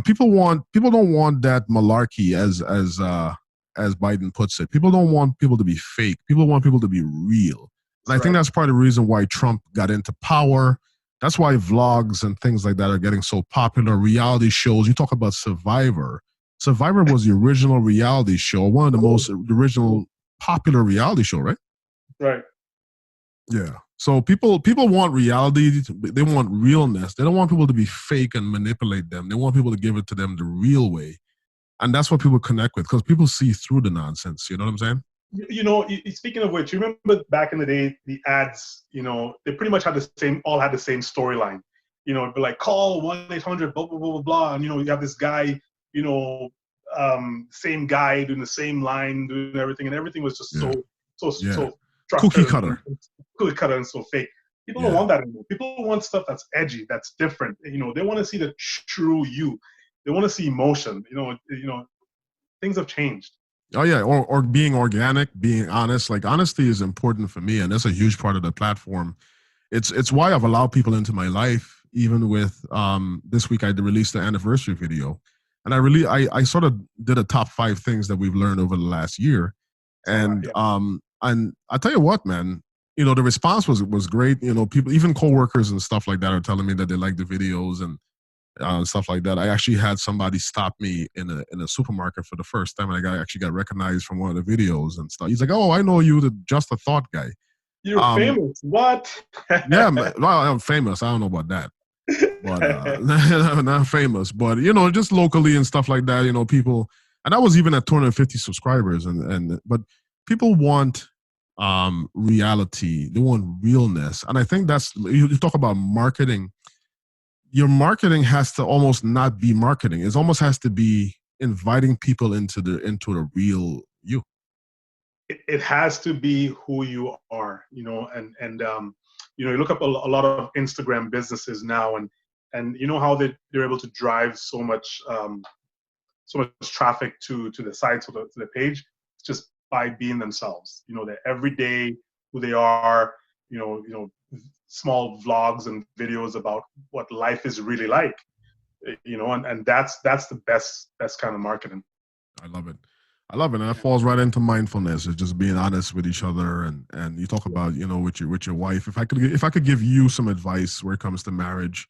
people don't want that malarkey, as Biden puts it. People don't want people to be fake. People want people to be real. And I think that's part of the reason why Trump got into power. That's why vlogs and things like that are getting so popular. Reality shows. You talk about Survivor. Survivor was the original reality show, one of the most original popular reality show, right? Right. Yeah. So people want reality. They want realness. They don't want people to be fake and manipulate them. They want people to give it to them the real way. And that's what people connect with, because people see through the nonsense. You know what I'm saying? Speaking of which, you remember back in the day, the ads, they pretty much had the same storyline. It'd be like, call 1-800, blah, blah, blah, blah, blah. And, you have this guy, same guy doing the same line, doing everything. And everything was just so cookie cutter. Cookie cutter and so fake. People don't want that anymore. People want stuff that's edgy, that's different. They want to see the true you. They want to see emotion. Things have changed. Oh yeah, or being organic, being honest. Like, honesty is important for me, and that's a huge part of the platform. It's why I've allowed people into my life. Even with this week, I released the anniversary video, and I sort of did a top 5 things that we've learned over the last year, and I tell you what, man, the response was great. People, even coworkers and stuff like that, are telling me that they like the videos and stuff like that. I actually had somebody stop me in a supermarket for the first time, and I actually got recognized from one of the videos and stuff. He's like, "Oh, I know you, the Just a Thought guy." You're famous. What? Yeah, well, I'm famous. I don't know about that, but not famous. But just locally and stuff like that. People, and I was even at 250 subscribers, but people want reality. They want realness, and I think that's, you talk about marketing. Your marketing has to almost not be marketing. It almost has to be inviting people into the real you. It has to be who you are, and you look up a lot of Instagram businesses now, and how they're able to drive so much traffic to the site, to the page, just by being themselves. They're every day who they are. Small vlogs and videos about what life is really like, and that's the best kind of marketing. I love it. And that falls right into mindfulness. It's just being honest with each other, and you talk about, with your wife. If I could give you some advice where it comes to marriage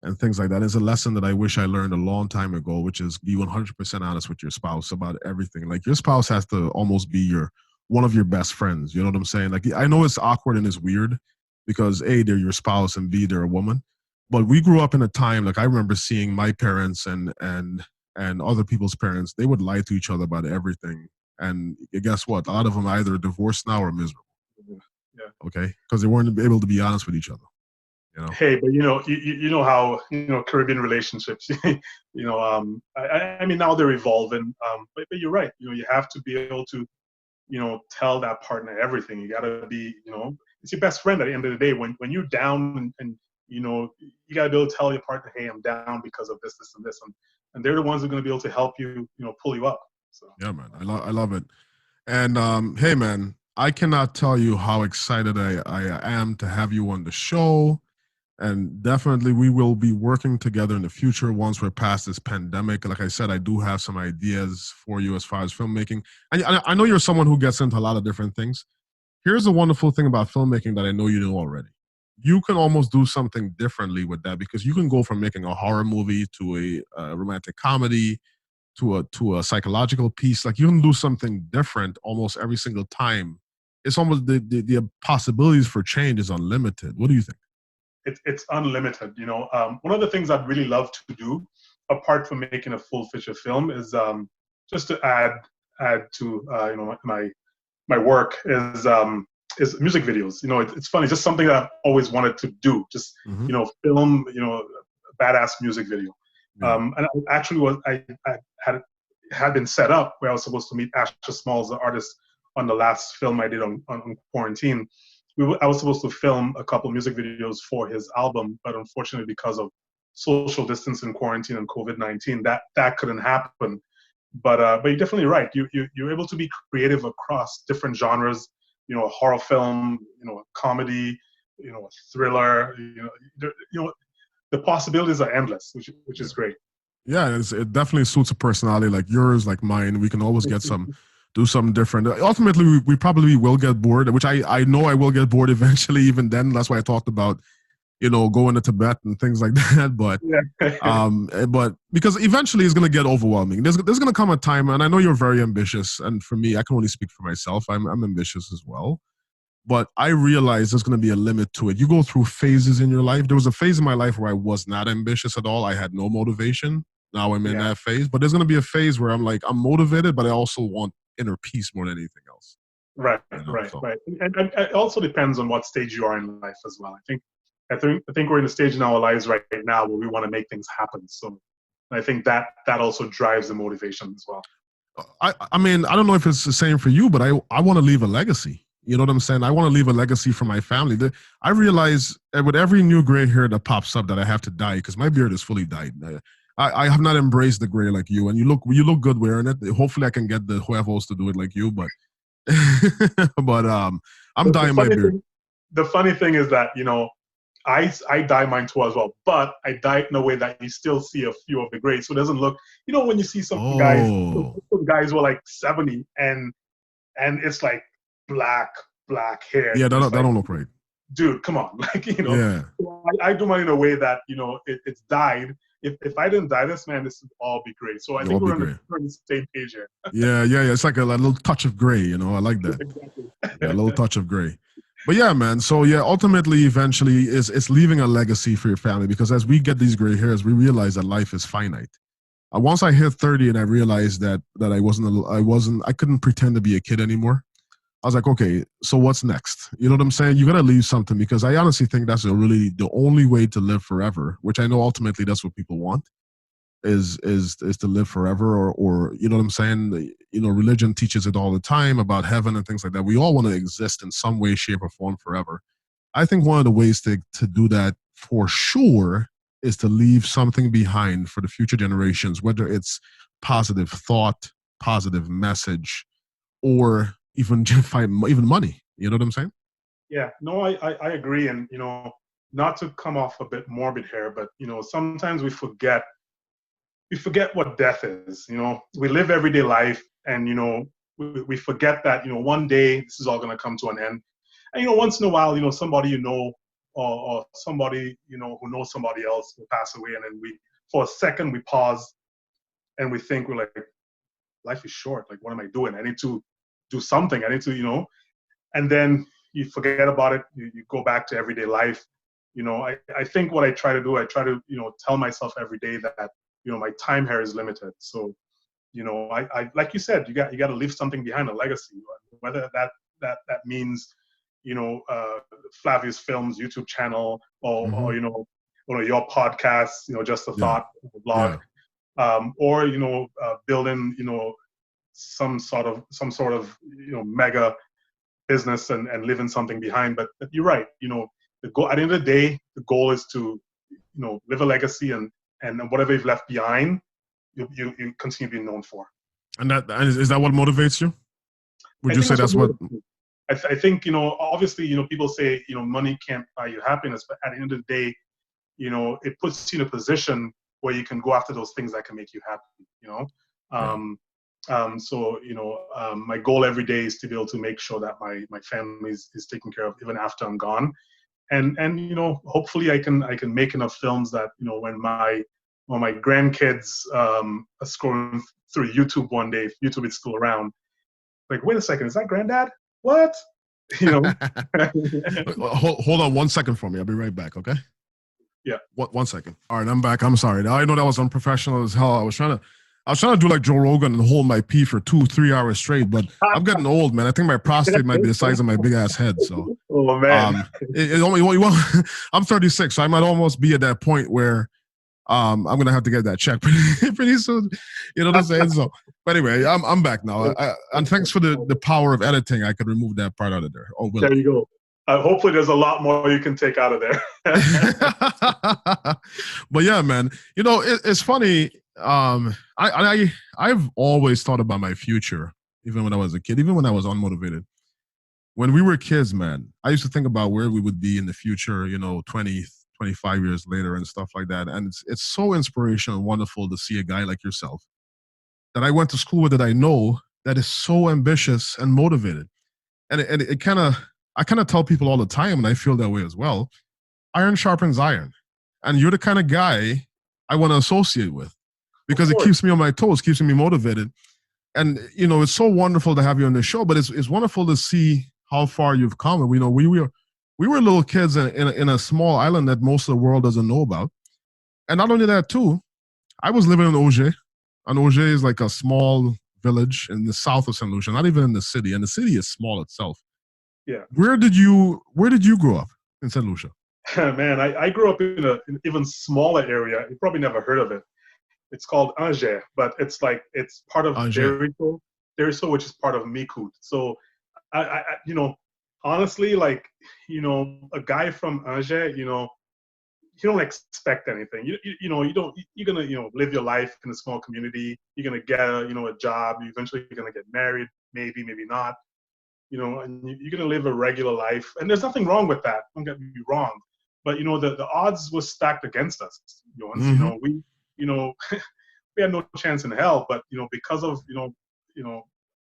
and things like that, is a lesson that I wish I learned a long time ago, which is be 100% honest with your spouse about everything. Like, your spouse has to almost be one of your best friends. You know what I'm saying? Like, I know it's awkward and it's weird, because A, they're your spouse, and B, they're a woman. But we grew up in a time, like I remember seeing my parents and other people's parents, they would lie to each other about everything. And guess what? A lot of them are either divorced now or miserable. Yeah. Okay, because they weren't able to be honest with each other. You know. Hey, but you know how Caribbean relationships. I mean now they're evolving. But you're right. You have to be able to tell that partner everything. You gotta be it's your best friend at the end of the day. When you're down and you gotta be able to tell your partner, hey, I'm down because of this, and this, and they're the ones who are gonna be able to help you, pull you up. So Yeah, man, I love it. And hey, man, I cannot tell you how excited I am to have you on the show. And definitely, we will be working together in the future once we're past this pandemic. Like I said, I do have some ideas for you as far as filmmaking. And I know you're someone who gets into a lot of different things. Here's the wonderful thing about filmmaking that I know you know already. You can almost do something differently with that because you can go from making a horror movie to a romantic comedy to a psychological piece. Like you can do something different almost every single time. It's almost the possibilities for change is unlimited. What do you think? it's unlimited. One of the things I'd really love to do, apart from making a full feature film, is just to add to my work is music videos. It's funny, just something that I've always wanted to do. Just film a badass music video. And I actually I had been set up where I was supposed to meet Asher Smalls, the artist, on the last film I did on quarantine. I was supposed to film a couple music videos for his album, but unfortunately, because of social distancing, quarantine, and COVID-19, that couldn't happen. But you're definitely right. You're able to be creative across different genres. A horror film, a comedy, a thriller. The possibilities are endless, which is great. Yeah, it definitely suits a personality like yours, like mine. We can always do something different. Ultimately, we probably will get bored, which I know I will get bored eventually. Even then, that's why I talked about going to Tibet and things like that. But but because eventually it's going to get overwhelming. There's going to come a time, and I know you're very ambitious, and for me, I can only speak for myself. I'm ambitious as well. But I realize there's going to be a limit to it. You go through phases in your life. There was a phase in my life where I was not ambitious at all. I had no motivation. Now I'm in that phase. But there's going to be a phase where I'm motivated, but I also want inner peace more than anything else. Right. And it also depends on what stage you are in life as well. I think we're in a stage in our lives right now where we want to make things happen. So I think that also drives the motivation as well. I mean, I don't know if it's the same for you, but I want to leave a legacy. You know what I'm saying? I want to leave a legacy for my family. I realize with every new gray hair that pops up that I have to dye because my beard is fully dyed. I have not embraced the gray like you, and you look good wearing it. Hopefully, I can get the huevos to do it like you, but I'm dyeing my beard. The funny thing is that I dye mine too as well, but I dye it in a way that you still see a few of the grays, so it doesn't look. When you see some guys who are like 70 and it's like black hair. Yeah, that don't look right. Dude, come on, Yeah. I do mine in a way that it's dyed. If I didn't dye this, man, this would all be gray. So I think we're on the same page here. Yeah. It's like a little touch of gray, I like that. Exactly. Yeah, a little touch of gray. But yeah, man. So yeah, ultimately, eventually, it's leaving a legacy for your family because as we get these gray hairs, we realize that life is finite. Once I hit 30 and I realized that I couldn't pretend to be a kid anymore. I was like, okay, so what's next? You know what I'm saying? You got to leave something because I honestly think that's really the only way to live forever, which I know ultimately that's what people want is to live forever or you know what I'm saying? Religion teaches it all the time about heaven and things like that. We all want to exist in some way, shape or form forever. I think one of the ways to do that for sure is to leave something behind for the future generations, whether it's positive thought, positive message, or even money. You know what I'm saying? Yeah, no, I agree. And, not to come off a bit morbid here, but, sometimes we forget what death is. We live everyday life and, we forget that, one day this is all going to come to an end. And, once in a while, somebody, or somebody, who knows somebody else will pass away. And then for a second, we pause and we think, we're like, life is short. Like, what am I doing? I need to do something. I need to, and then you forget about it. You go back to everyday life. I think what I try to do, I try to, tell myself every day that, my time here is limited. So, I like you said, you got to leave something behind, a legacy, whether that means, Flavius Films YouTube channel or your podcast, just a Yeah. thought blog, or building some sort of mega business and leaving something behind. But you're right, the goal at the end of the day, the goal is to live a legacy, and whatever you've left behind, you continue being known for. And is that what motivates you? Would you say that's what? I think, obviously, people say, money can't buy you happiness, but at the end of the day, it puts you in a position where you can go after those things that can make you happy, So, my goal every day is to be able to make sure that my family is taken care of even after I'm gone. And hopefully I can make enough films that, when my grandkids are scrolling through YouTube one day, if YouTube is still around, like, wait a second, is that granddad? What? Hold on 1 second for me. I'll be right back, okay? Yeah. 1 second. All right, I'm back. I'm sorry. I know that was unprofessional as hell. I was trying to do like Joe Rogan and hold my pee for 2-3 hours straight, but I'm getting old, man. I think my prostate might be the size of my big ass head. So, oh man, I'm 36, so I might almost be at that point where I'm gonna have to get that checked pretty soon. You know what I'm saying? So, but anyway, I'm back now. And thanks for the power of editing. I could remove that part out of there. Oh, there you go. Hopefully, there's a lot more you can take out of there. But yeah, man, it's funny. I've always thought about my future, even when I was a kid, even when I was unmotivated. When we were kids, man, I used to think about where we would be in the future, 20, 25 years later and stuff like that. And it's so inspirational and wonderful to see a guy like yourself that I went to school with, that I know, that is so ambitious and motivated. And I kind of tell people all the time, and I feel that way as well, iron sharpens iron. And you're the kind of guy I want to associate with, because it keeps me on my toes, keeps me motivated. And, it's so wonderful to have you on the show, but it's wonderful to see how far you've come. And we were little kids in a small island that most of the world doesn't know about. And not only that, too, I was living in Auger. And Auger is like a small village in the south of St. Lucia, not even in the city. And the city is small itself. Yeah. Where did you grow up in St. Lucia? Man, I grew up in an even smaller area. You probably never heard of it. It's called Angers, but it's part of Deriso, which is part of Micoud. So, I honestly, a guy from Angers, you don't expect anything. You're gonna live your life in a small community. You're gonna get a job. Eventually, you're gonna get married. Maybe not. And you're gonna live a regular life. And there's nothing wrong with that. Don't get me wrong. But the odds were stacked against us. We had no chance in hell, but because of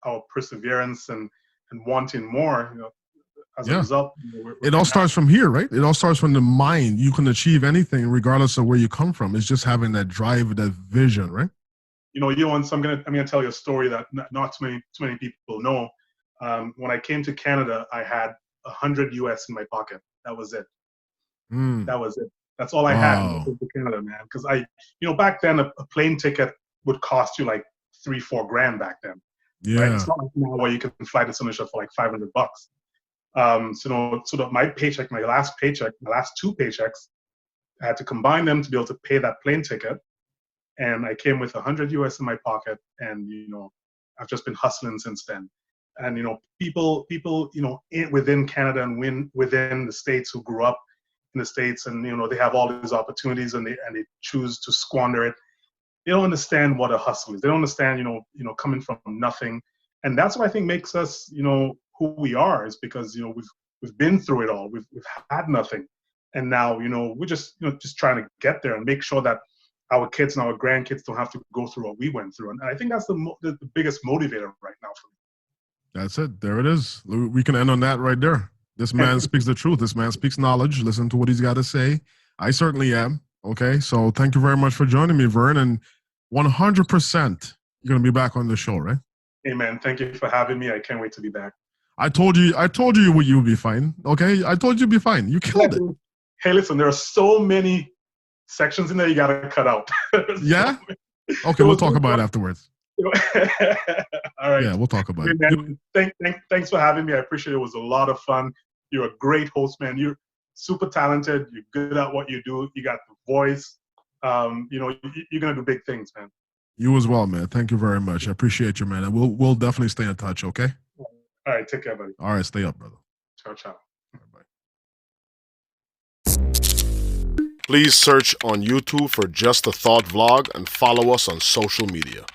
our perseverance and wanting more, as a result, it all starts from here, right? It all starts from the mind. You can achieve anything regardless of where you come from. It's just having that drive, that vision, right? So I'm gonna tell you a story that not too many people know. When I came to Canada, I had $100 US in my pocket. That was it. That was it. That's all I had when I came to Canada, man. Because back then a plane ticket would cost you like $3-4 grand back then. Yeah. Right? It's not like now where you can fly to St. for like $500. So that my paycheck, my last two paychecks, I had to combine them to be able to pay that plane ticket. And I came with $100 US in my pocket, and I've just been hustling since then. And people within Canada and within the States who grew up in the States, and they have all these opportunities, and they choose to squander it. They don't understand what a hustle is. They don't understand coming from nothing. And that's what I think makes us who we are, is because we've been through it all. We've had nothing, and now we're just trying to get there and make sure that our kids and our grandkids don't have to go through what we went through. And I think that's the biggest motivator right now for me. That's it. There it is. We can end on that right there. This man speaks the truth. This man speaks knowledge. Listen to what he's got to say. I certainly am. Okay. So thank you very much for joining me, Vern. And 100% you're going to be back on the show, right? Hey, man. Thank you for having me. I can't wait to be back. I told you you'd be fine. Okay. I told you you'd be fine. You killed it. hey, listen, there are so many sections in there you got to cut out. Yeah? Okay, we'll talk about it afterwards. All right. Yeah, we'll talk about Hey, it. man, thanks for having me. I appreciate it. It was a lot of fun. You're a great host, man. You're super talented. You're good at what you do. You got the voice. You're gonna do big things, man. You as well, man. Thank you very much. I appreciate you, man. And we'll definitely stay in touch, okay? All right, take care, buddy. All right, stay up, brother. Ciao, ciao. Bye. Please search on YouTube for Just a Thought Vlog and follow us on social media.